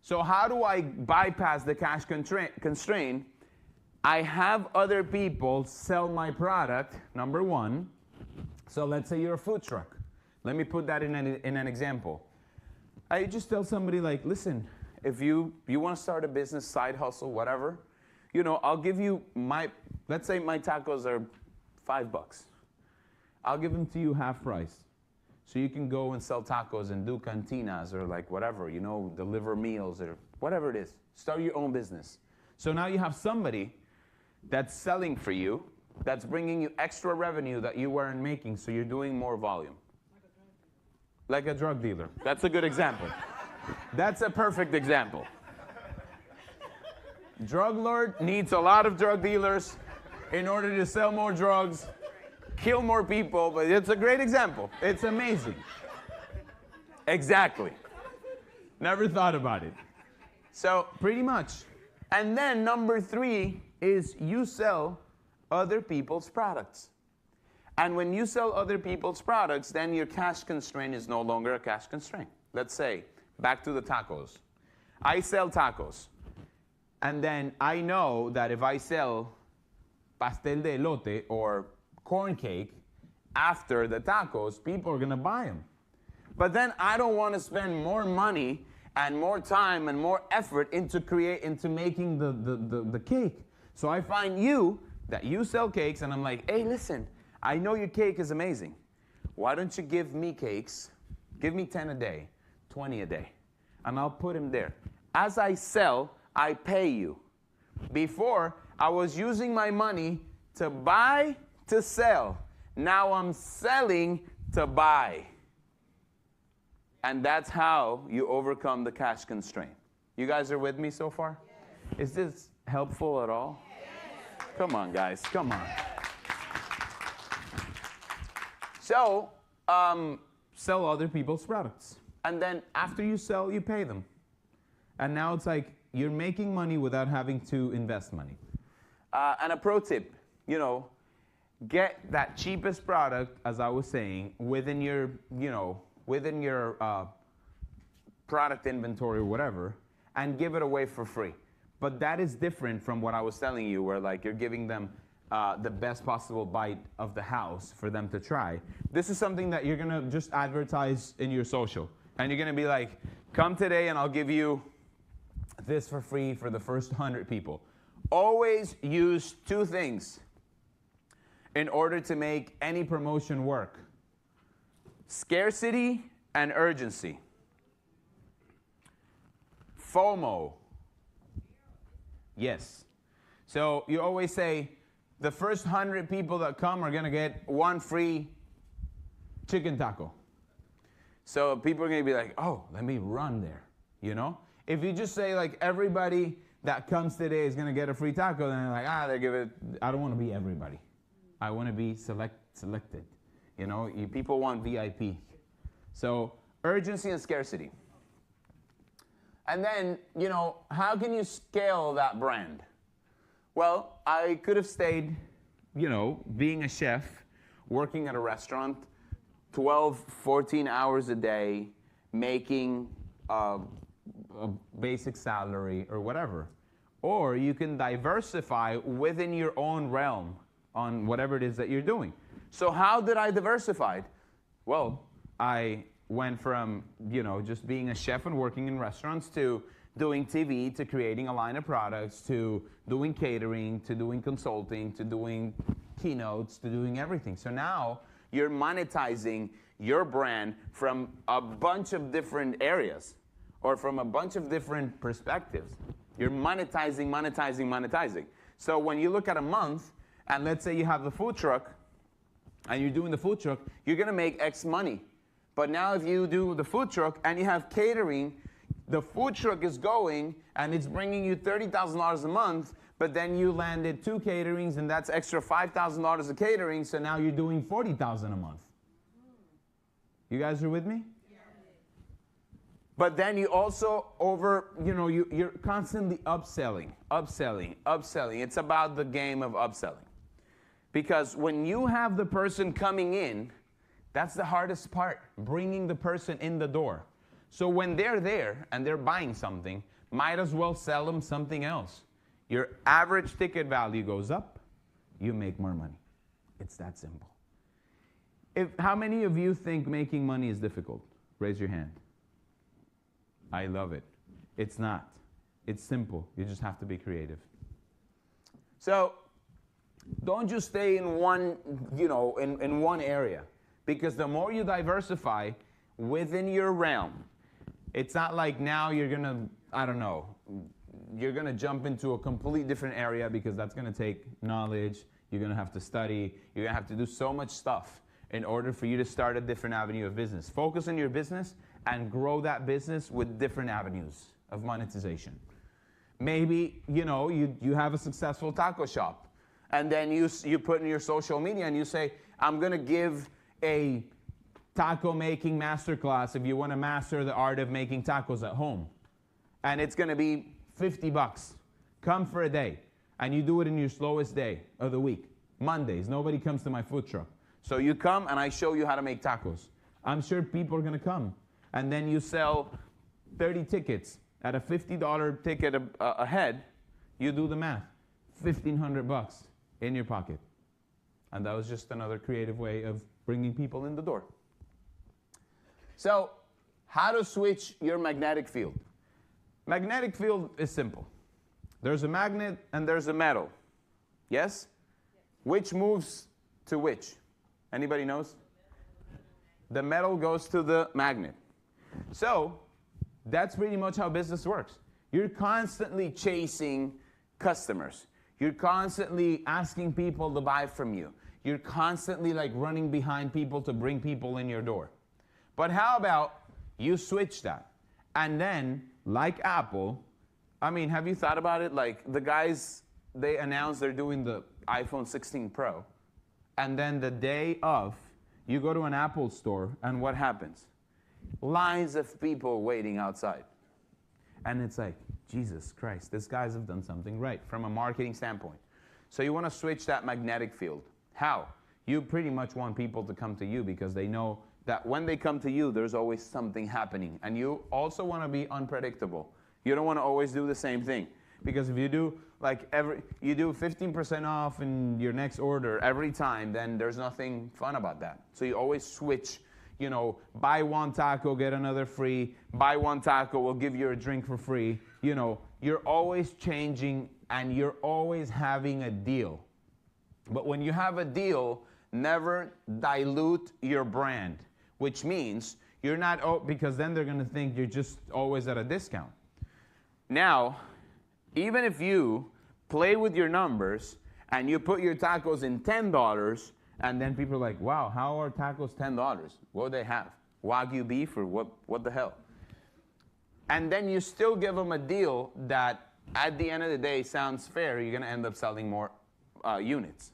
So how do I bypass the cash constraint? I have other people sell my product, number 1. So let's say you're a food truck. Let me put that in an example. I just tell somebody like, listen, if you want to start a business, side hustle, whatever, you know, I'll give you let's say my tacos are $5. I'll give them to you half price. So you can go and sell tacos and do cantinas or like whatever, you know, deliver meals or whatever it is. Start your own business. So now you have somebody that's selling for you, that's bringing you extra revenue that you weren't making, so you're doing more volume. Like a drug dealer. That's a good example. That's a perfect example. Drug lord needs a lot of drug dealers in order to sell more drugs, kill more people, but it's a great example. It's amazing. Exactly. Never thought about it. So pretty much. And then number 3 is you sell other people's products. And when you sell other people's products, then your cash constraint is no longer a cash constraint. Let's say, back to the tacos. I sell tacos. And then I know that if I sell pastel de elote or corn cake after the tacos, people are going to buy them. But then I don't want to spend more money and more time and more effort into making the cake. So I find that you sell cakes, and I'm like, hey, listen, I know your cake is amazing. Why don't you give me cakes? Give me 10 a day, 20 a day, and I'll put them there. As I sell, I pay you. Before, I was using my money to buy, to sell. Now I'm selling to buy. And that's how you overcome the cash constraint. You guys are with me so far? Yes. Is this helpful at all? Yes. Come on, guys, come on. So, sell other people's products. And then after you sell, you pay them. And now it's like you're making money without having to invest money. And a pro tip, get that cheapest product, as I was saying, within your, product inventory or whatever, and give it away for free. But that is different from what I was telling you, where like you're giving them the best possible bite of the house for them to try. This is something that you're gonna just advertise in your social. And you're gonna be like, come today and I'll give you this for free for the first 100 people. Always use two things in order to make any promotion work: scarcity and urgency. FOMO. Yes. So you always say, the first 100 people that come are going to get one free chicken taco. So people are going to be like, oh, let me run there, If you just say, like, everybody that comes today is going to get a free taco, then they're like, I don't want to be everybody. I want to be selected. People want VIP. So urgency and scarcity. And then, how can you scale that brand? Well, I could have stayed, being a chef, working at a restaurant, 12, 14 hours a day, making a basic salary or whatever. Or you can diversify within your own realm on whatever it is that you're doing. So how did I diversify? Well, I went from, just being a chef and working in restaurants to doing TV, to creating a line of products, to doing catering, to doing consulting, to doing keynotes, to doing everything. So now you're monetizing your brand from a bunch of different areas or from a bunch of different perspectives. You're monetizing. So when you look at a month, and let's say you have the food truck, and you're doing the food truck, you're gonna make X money. But now if you do the food truck and you have catering, the food truck is going and it's bringing you $30,000 a month, but then you landed 2 caterings and that's extra $5,000 of catering, so now you're doing $40,000 a month. You guys are with me? Yeah. But then you also you're constantly upselling. It's about the game of upselling. Because when you have the person coming in, that's the hardest part, bringing the person in the door. So when they're there and they're buying something, might as well sell them something else. Your average ticket value goes up, you make more money. It's that simple. How many of you think making money is difficult? Raise your hand. I love it. It's not. It's simple. You just have to be creative. So don't just stay in one, in one area. Because the more you diversify within your realm, it's not like now you're gonna, you're gonna jump into a completely different area because that's gonna take knowledge, you're gonna have to study, you're gonna have to do so much stuff in order for you to start a different avenue of business. Focus on your business and grow that business with different avenues of monetization. Maybe, you have a successful taco shop, and then you put in your social media and you say, I'm gonna give a taco making masterclass if you want to master the art of making tacos at home. And it's going to be $50. Come for a day. And you do it in your slowest day of the week. Mondays, nobody comes to my food truck. So you come and I show you how to make tacos. I'm sure people are going to come. And then you sell 30 tickets at a $50 ticket a head. You do the math. $1,500 in your pocket. And that was just another creative way of bringing people in the door. So how to switch your magnetic field. Magnetic field is simple. There's a magnet and there's a metal. Yes? Which moves to which? Anybody knows? The metal goes to the magnet. So that's pretty much how business works. You're constantly chasing customers. You're constantly asking people to buy from you. You're constantly like running behind people to bring people in your door. But how about you switch that? And then, like Apple, I mean, have you thought about it? Like the guys, they announced they're doing the iPhone 16 Pro. And then the day of, you go to an Apple store, and what happens? Lines of people waiting outside. And it's like, Jesus Christ, these guys have done something right from a marketing standpoint. So you want to switch that magnetic field. How? You pretty much want people to come to you because they know that when they come to you, there's always something happening. And you also want to be unpredictable. You don't want to always do the same thing. Because if you do you do 15% off in your next order every time, then there's nothing fun about that. So you always switch, you know, buy one taco, get another free. Buy one taco, we'll give you a drink for free. You know, you're always changing and you're always having a deal. But when you have a deal, never dilute your brand, which means you're not, because then they're going to think you're just always at a discount. Now, even if you play with your numbers and you put your tacos in $10, and then people are like, wow, how are tacos $10? What do they have? Wagyu beef or what the hell? And then you still give them a deal that at the end of the day sounds fair, you're going to end up selling more units.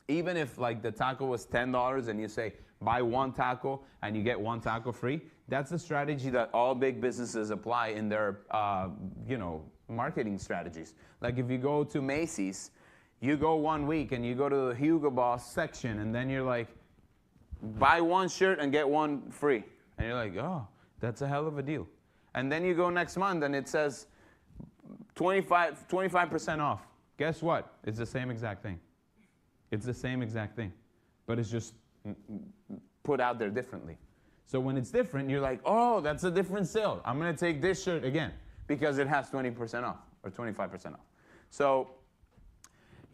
Even if like the taco was $10 and you say, buy one taco and you get one taco free, that's a strategy that all big businesses apply in their, marketing strategies. Like if you go to Macy's, you go 1 week and you go to the Hugo Boss section and then you're like, buy one shirt and get one free. And you're like, oh, that's a hell of a deal. And then you go next month and it says 25% off. Guess what? It's the same exact thing. It's the same exact thing. But it's just put out there differently. So when it's different, you're like, oh, that's a different sale. I'm going to take this shirt again because it has 20% off or 25% off. So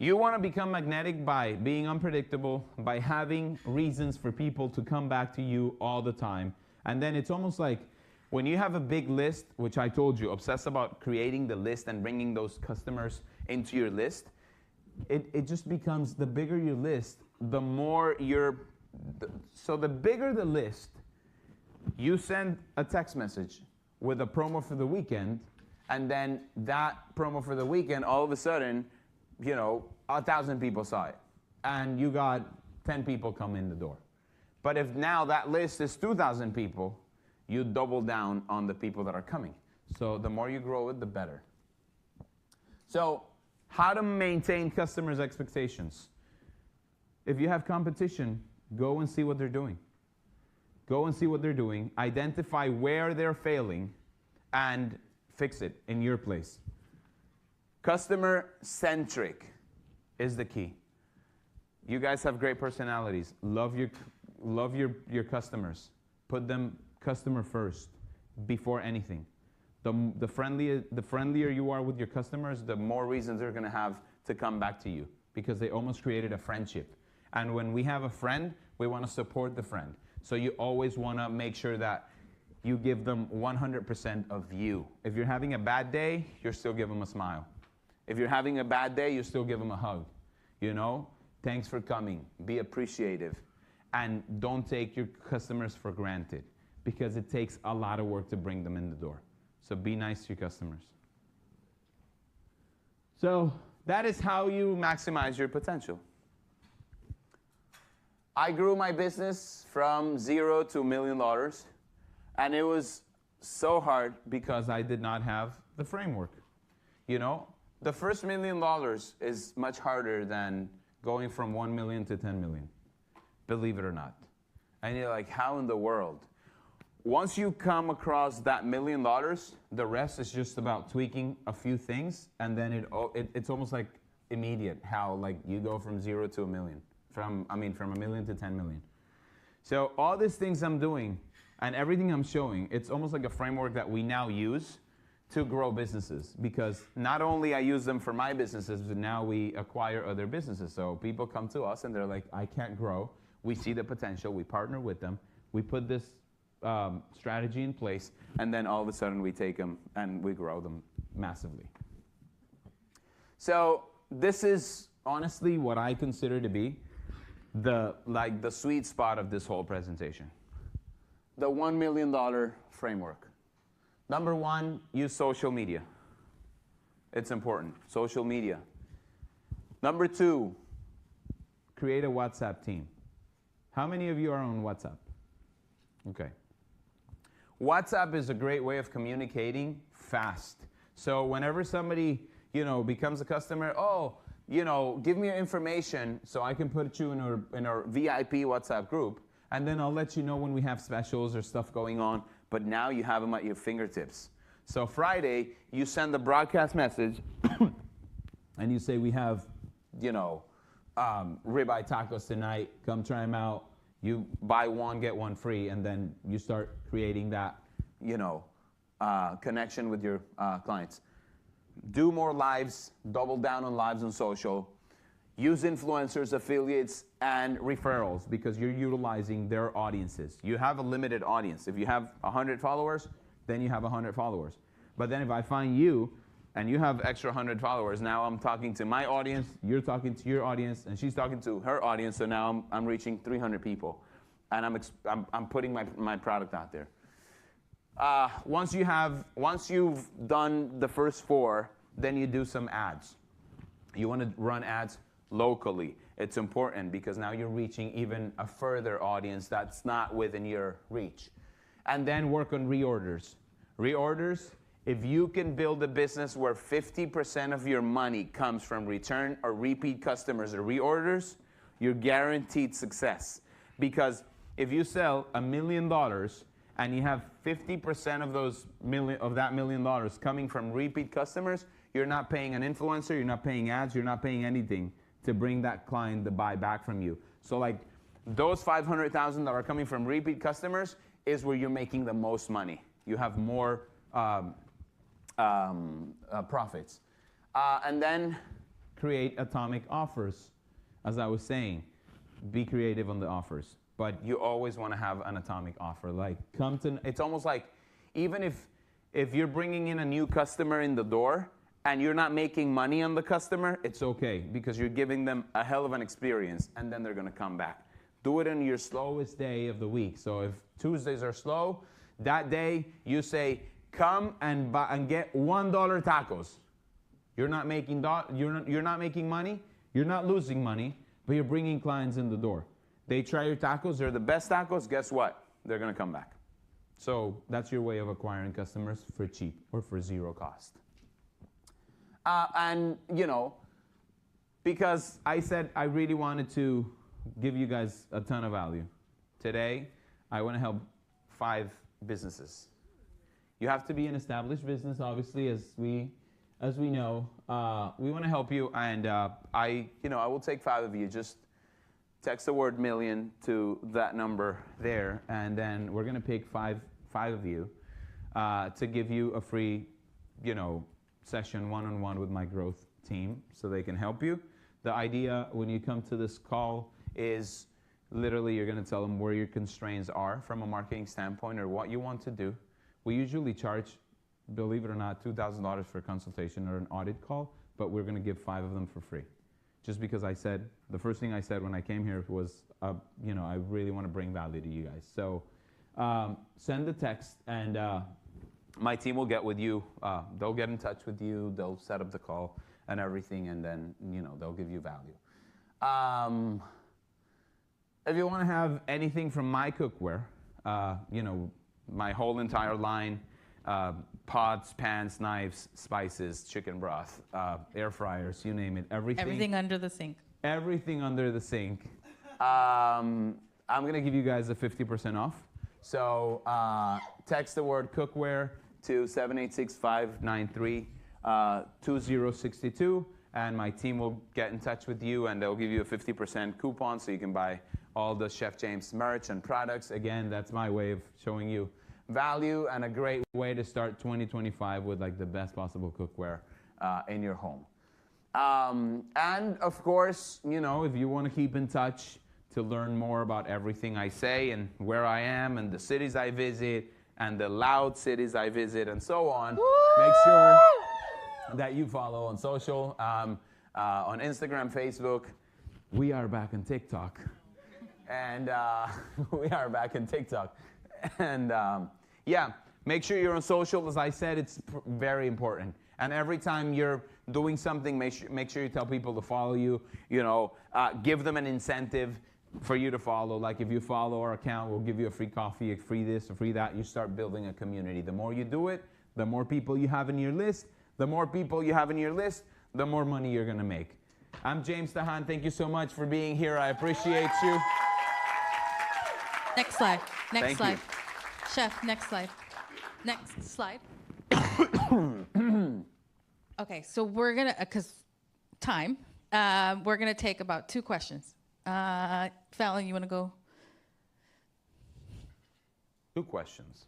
you want to become magnetic by being unpredictable, by having reasons for people to come back to you all the time. And then it's almost like when you have a big list, which I told you, obsess about creating the list and bringing those customers into your list, it just becomes the bigger your list, the more so the bigger the list, you send a text message with a promo for the weekend, and then that promo for the weekend, all of a sudden, 1,000 people saw it, and you got 10 people come in the door. But if now that list is 2,000 people, you double down on the people that are coming. So the more you grow it, the better. So how to maintain customers' expectations. If you have competition, go and see what they're doing. Go and see what they're doing, identify where they're failing, and fix it in your place. Customer-centric is the key. You guys have great personalities. Love your customers. Put them customer first before anything. The friendlier you are with your customers, the more reasons they're going to have to come back to you because they almost created a friendship. And when we have a friend, we want to support the friend. So you always want to make sure that you give them 100% of you. If you're having a bad day, you still give them a smile. If you're having a bad day, you still give them a hug. Thanks for coming. Be appreciative. And don't take your customers for granted because it takes a lot of work to bring them in the door. So be nice to your customers. So that is how you maximize your potential. I grew my business from $0 to $1 million, and it was so hard because I did not have the framework. The first $1 million is much harder than going from 1 million to 10 million, believe it or not. And you're like, how in the world? Once you come across that $1 million, the rest is just about tweaking a few things, and then it's almost like immediate how like you go from 0 to 1 million. From 1 million to 10 million. So all these things I'm doing, And everything I'm showing, it's almost like a framework that we now use to grow businesses, because not only I use them for my businesses, but now we acquire other businesses. So people come to us and they're like, I can't grow. We see the potential, we partner with them, we put this strategy in place, and then all of a sudden we take them and we grow them massively. So this is honestly what I consider to be the sweet spot of this whole presentation. The $1 million framework. Number one, use social media. It's important, social media. Number two, create a WhatsApp team. How many of you are on WhatsApp? Okay. WhatsApp is a great way of communicating fast. So whenever somebody, becomes a customer, give me your information so I can put you in our VIP WhatsApp group, and then I'll let you know when we have specials or stuff going on. But now you have them at your fingertips. So Friday, you send the broadcast message, and you say, we have, ribeye tacos tonight. Come try them out. You buy one, get one free, and then you start creating that, connection with your clients. Do more lives, double down on lives on social. Use influencers, affiliates, and referrals, because you're utilizing their audiences. You have a limited audience. If you have 100 followers, then you have 100 followers. But then if I find you and you have extra 100 followers, now I'm talking to my audience, you're talking to your audience, and she's talking to her audience, so now I'm reaching 300 people. And I'm putting my product out there. Once you've done the first 4, then you do some ads. You want to run ads locally. It's important because now you're reaching even a further audience that's not within your reach. And then work on reorders. Reorders, if you can build a business where 50% of your money comes from return or repeat customers or reorders, you're guaranteed success. Because if you sell $1 million and you have 50% of that $1 million coming from repeat customers, you're not paying an influencer, you're not paying ads, you're not paying anything to bring that client to buy back from you. So like those 500,000 that are coming from repeat customers is where you're making the most money. You have more profits. And then create atomic offers. As I was saying, be creative on the offers. But you always want to have an atomic offer. Like it's almost like even if you're bringing in a new customer in the door, and you're not making money on the customer, it's okay, because you're giving them a hell of an experience, and then they're gonna come back. Do it on your slowest day of the week. So if Tuesdays are slow, that day you say, come and get $1 tacos. You're not making money, you're not losing money, but you're bringing clients in the door. They try your tacos, they're the best tacos, guess what? They're gonna come back. So that's your way of acquiring customers for cheap or for zero cost. And, because I said I really wanted to give you guys a ton of value. Today, I want to help 5 businesses. You have to be an established business, obviously, as we know. We want to help you, and I will take 5 of you. Just text the word million to that number there, and then we're going to pick 5 of you to give you a free, session one-on-one with my growth team so they can help you. The idea when you come to this call is literally you're going to tell them where your constraints are from a marketing standpoint or what you want to do. We usually charge, believe it or not, $2,000 for a consultation or an audit call, but we're going to give 5 of them for free. Just because the first thing I said when I came here was, I really want to bring value to you guys. So send the text, and my team will get with you. They'll get in touch with you. They'll set up the call and everything, and then they'll give you value. If you want to have anything from my cookware, my whole entire line, pots, pans, knives, spices, chicken broth, air fryers, you name it, everything. Everything under the sink. Everything under the sink. I'm going to give you guys a 50% off. So text the word cookware to 786-593-2062, and my team will get in touch with you, and they'll give you a 50% coupon so you can buy all the Chef James merch and products. Again, that's my way of showing you value and a great way to start 2025 with like the best possible cookware in your home. And of course, you know, if you want to keep in touch to learn more about everything I say and where I am and the cities I visit and the loud cities I visit and so on, make sure that you follow on social, on Instagram, Facebook. We are back on TikTok. And we are back on TikTok. And yeah, make sure you're on social. As I said, it's very important. And every time you're doing something, make sure you tell people to follow you. You know, give them an incentive for you to follow. Like if you follow our account, we'll give you a free coffee, a free this, a free that. You start building a community. The more you do it, the more people you have in your list. The more people you have in your list, the more money you're going to make. I'm James Tahhan. Thank you so much for being here. I appreciate you. Next slide. Next Thank slide. you. Chef, next slide. Next slide. Okay, so we're gonna, cause time, we're gonna take about 2 questions. Fallon, you wanna go? 2 questions.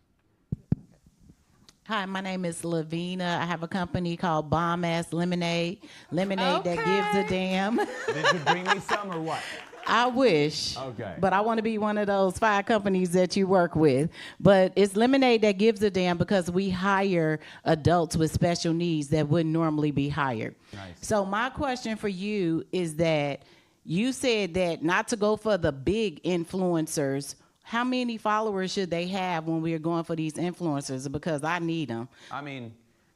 Hi, my name is Lavina. I have a company called Bomb Ass Lemonade. Lemonade that gives a damn. Did you bring me some or what? I wish. Okay. But I want to be one of those 5 companies that you work with. But it's Lemonade that gives a damn because we hire adults with special needs that wouldn't normally be hired. Nice. So my question for you is that you said that not to go for the big influencers. How many followers should they have when we're going for these influencers? Because I need them. I mean,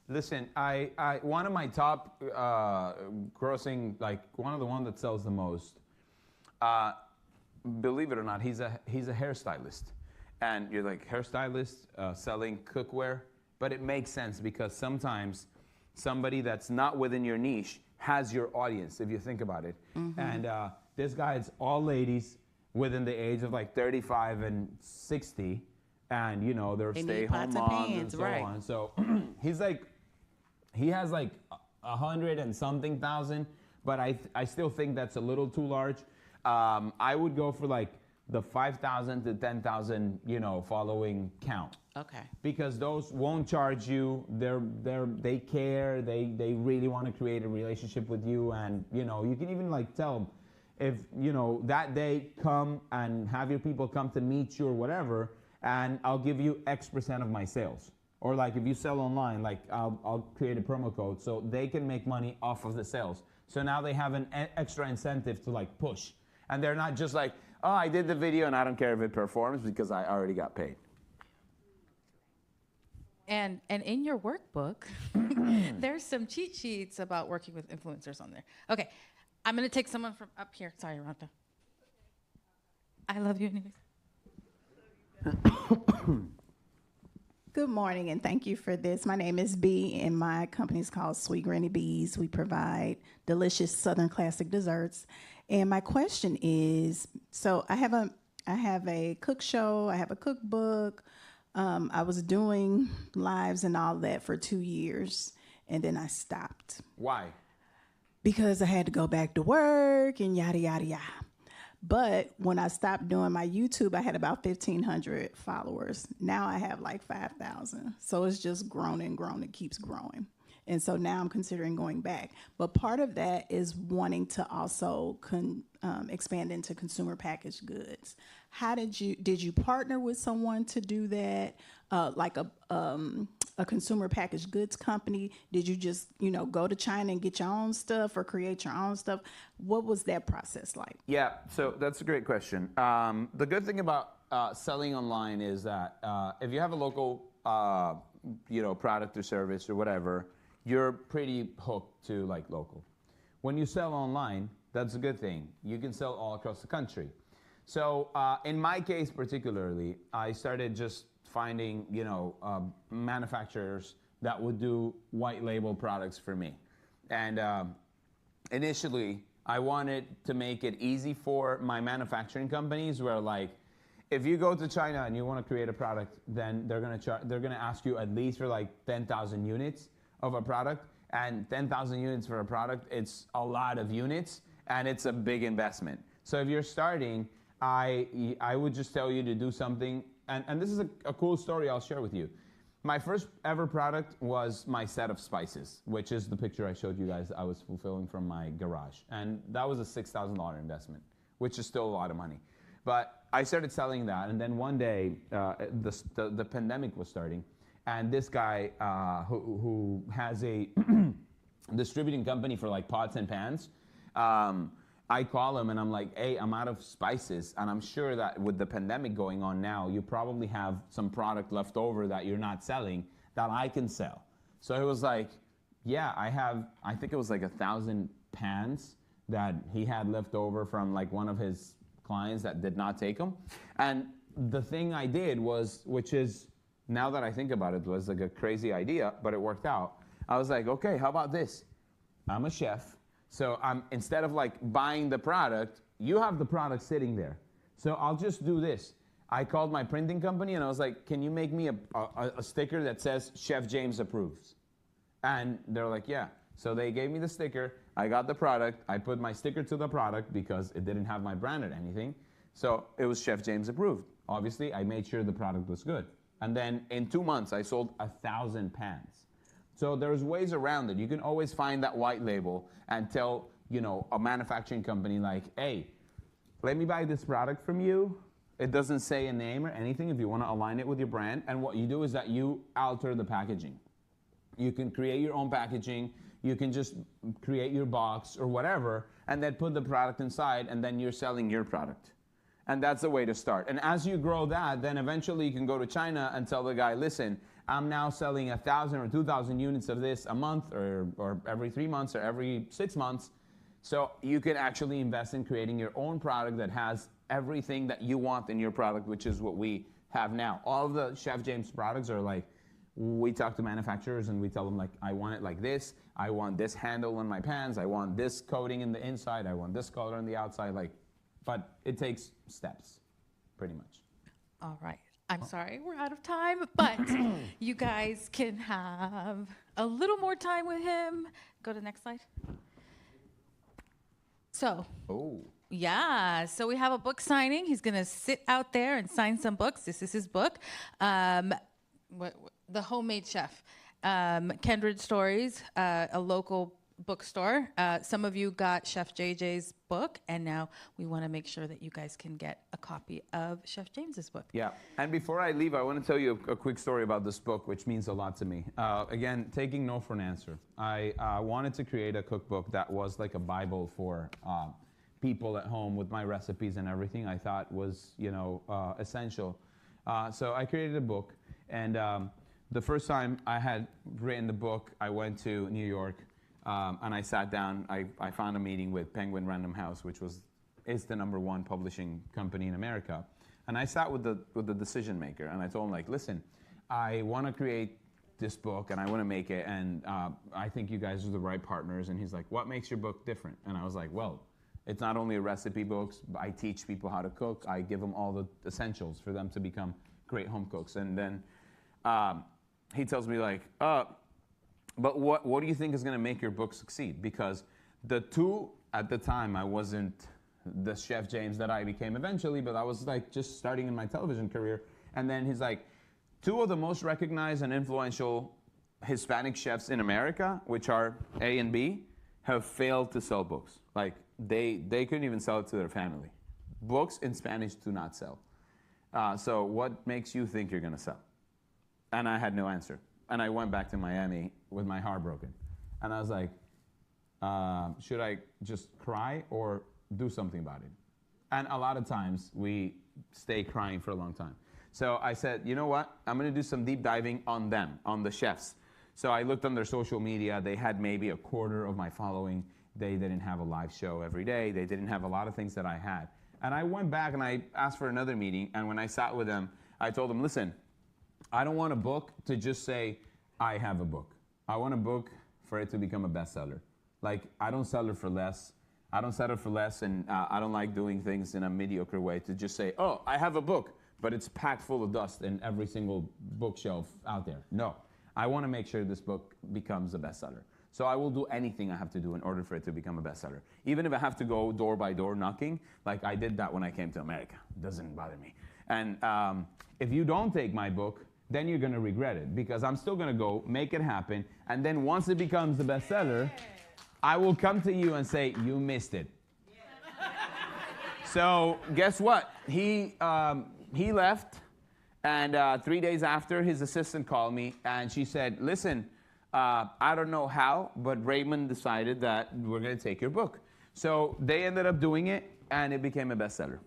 listen, I one of my top grossing, like one of the ones that sells the most, believe it or not, he's a hairstylist. And you're like, hairstylist selling cookware? But it makes sense because sometimes somebody that's not within your niche has your audience, if you think about it. And this guy is all ladies within the age of like 35 and 60. And, you know, they're They need stay-home pots and moms pans, and so right. on. So he has like 100 and something thousand, but I still think that's a little too large. I would go for like the 5,000 to 10,000, you know, following count. Okay. Because those won't charge you. They care. They really want to create a relationship with you, and you know, you can even like tell them, if you know that day come and have your people come to meet you or whatever, and I'll give you X% of my sales. Or like if you sell online, like I'll create a promo code so they can make money off of the sales. So now they have an extra incentive to like push. And they're not just like, oh, I did the video and I don't care if it performs because I already got paid. And in your workbook, there's some cheat sheets about working with influencers on there. Okay, I'm gonna take someone from up here. Sorry, Rhonda. I love you anyways. Good morning, and thank you for this. My name is Bee, and my company is called Sweet Granny Bees. We provide delicious Southern classic desserts. And my question is, so I have a cook show, I have a cookbook. I was doing lives and all that for 2 years, and then I stopped Why? because I had to go back to work and yada, yada, yada. But when I stopped doing my YouTube, I had about 1,500 followers. Now I have like 5,000. So it's just grown and grown. It keeps growing. And so now I'm considering going back. But part of that is wanting to also expand into consumer packaged goods. How did you partner with someone to do that? Like a consumer packaged goods company? Did you just, go to China and get your own stuff or create your own stuff? What was that process like? Yeah, so that's a great question. The good thing about selling online is that if you have a local, product or service or whatever, you're pretty hooked to like local. When you sell online, that's a good thing. You can sell all across the country. So in my case particularly, I started just finding, manufacturers that would do white label products for me. And initially, I wanted to make it easy for my manufacturing companies where like, if you go to China and you want to create a product, then they're gonna ask you at least for like 10,000 units of a product, And 10,000 units for a product, it's a lot of units, and it's a big investment. So if you're starting, I would just tell you to do something, and this is a cool story I'll share with you. My first ever product was my set of spices, which is the picture I showed you guys I was fulfilling from my garage. And that was a $6,000 investment, which is still a lot of money. But I started selling that, and then one day, the pandemic was starting, and this guy who has a distributing company for like pots and pans, I call him and I'm like, hey, I'm out of spices, and I'm sure that with the pandemic going on now, you probably have some product left over that you're not selling that I can sell. So it was like, yeah, I think it was like 1,000 pans that he had left over from like one of his clients that did not take them. And the thing I did was, which is, now that I think about it, was like a crazy idea, but it worked out. I was like, okay, how about this? I'm a chef. So instead of like buying the product, you have the product sitting there. So I'll just do this. I called my printing company and I was like, can you make me a sticker that says Chef James approves? And they're like, yeah. So they gave me the sticker. I got the product. I put my sticker to the product because it didn't have my brand or anything. So it was Chef James approved. Obviously, I made sure the product was good. And then in 2 months, I sold 1,000 pans. So there's ways around it. You can always find that white label and tell, you know, a manufacturing company like, hey, let me buy this product from you. It doesn't say a name or anything if you want to align it with your brand. And what you do is that you alter the packaging. You can create your own packaging. You can just create your box or whatever, and then put the product inside, and then you're selling your product. And that's the way to start. And as you grow that, then eventually you can go to China and tell the guy, listen, I'm now selling 1,000 or 2,000 units of this a month or every 3 months or every 6 months. So you can actually invest in creating your own product that has everything that you want in your product, which is what we have now. All of the Chef James products are like, we talk to manufacturers and we tell them like, I want it like this. I want this handle on my pans. I want this coating in the inside. I want this color on the outside. Like, but it takes steps, pretty much. All right. I'm sorry, we're out of time, but you guys can have a little more time with him. Go to the next slide. So, yeah, so we have a book signing. He's going to sit out there and sign some books. This is his book, The Homemade Chef. Kindred Stories, a local bookstore. Some of you got Chef JJ's book, and now we want to make sure that you guys can get a copy of Chef James's book. Yeah, and before I leave, I want to tell you a quick story about this book, which means a lot to me. Again, taking no for an answer. I wanted to create a cookbook that was like a Bible for people at home with my recipes and everything I thought was, you know, essential. So I created a book, and the first time I had written the book, I went to New York. And I sat down, I found a meeting with Penguin Random House, which is the #1 publishing company in America. And I sat with the decision maker, and I told him, like, listen, I want to create this book, and I want to make it, and I think you guys are the right partners. And he's like, what makes your book different? And I was like, well, it's not only a recipe book, but I teach people how to cook. I give them all the essentials for them to become great home cooks. And then he tells me, like, but what do you think is going to make your book succeed? Because the two, at the time, I wasn't the Chef James that I became eventually, but I was like just starting in my television career. And then he's like, 2 of the most recognized and influential Hispanic chefs in America, which are A and B, have failed to sell books. Like they couldn't even sell it to their family. Books in Spanish do not sell. So what makes you think you're going to sell? And I had no answer. And I went back to Miami with my heart broken. And I was like, should I just cry or do something about it? And a lot of times we stay crying for a long time. So I said, you know what? I'm going to do some deep diving on them, on the chefs. So I looked on their social media. They had maybe a quarter of my following. They didn't have a live show every day. They didn't have a lot of things that I had. And I went back and I asked for another meeting. And when I sat with them, I told them, listen, I don't want a book to just say, I have a book. I want a book for it to become a bestseller. Like, I don't sell it for less. I don't settle for less, and I don't like doing things in a mediocre way to just say, oh, I have a book, but it's packed full of dust in every single bookshelf out there. No, I want to make sure this book becomes a bestseller. So I will do anything I have to do in order for it to become a bestseller. Even if I have to go door by door knocking, like I did that when I came to America. It doesn't bother me. And if you don't take my book, then you're going to regret it, because I'm still going to go make it happen. And then once it becomes the bestseller, I will come to you and say, you missed it. So guess what? He left, and 3 days after, his assistant called me, and she said, listen, I don't know how, but Raymond decided that we're going to take your book. So they ended up doing it, and it became a bestseller.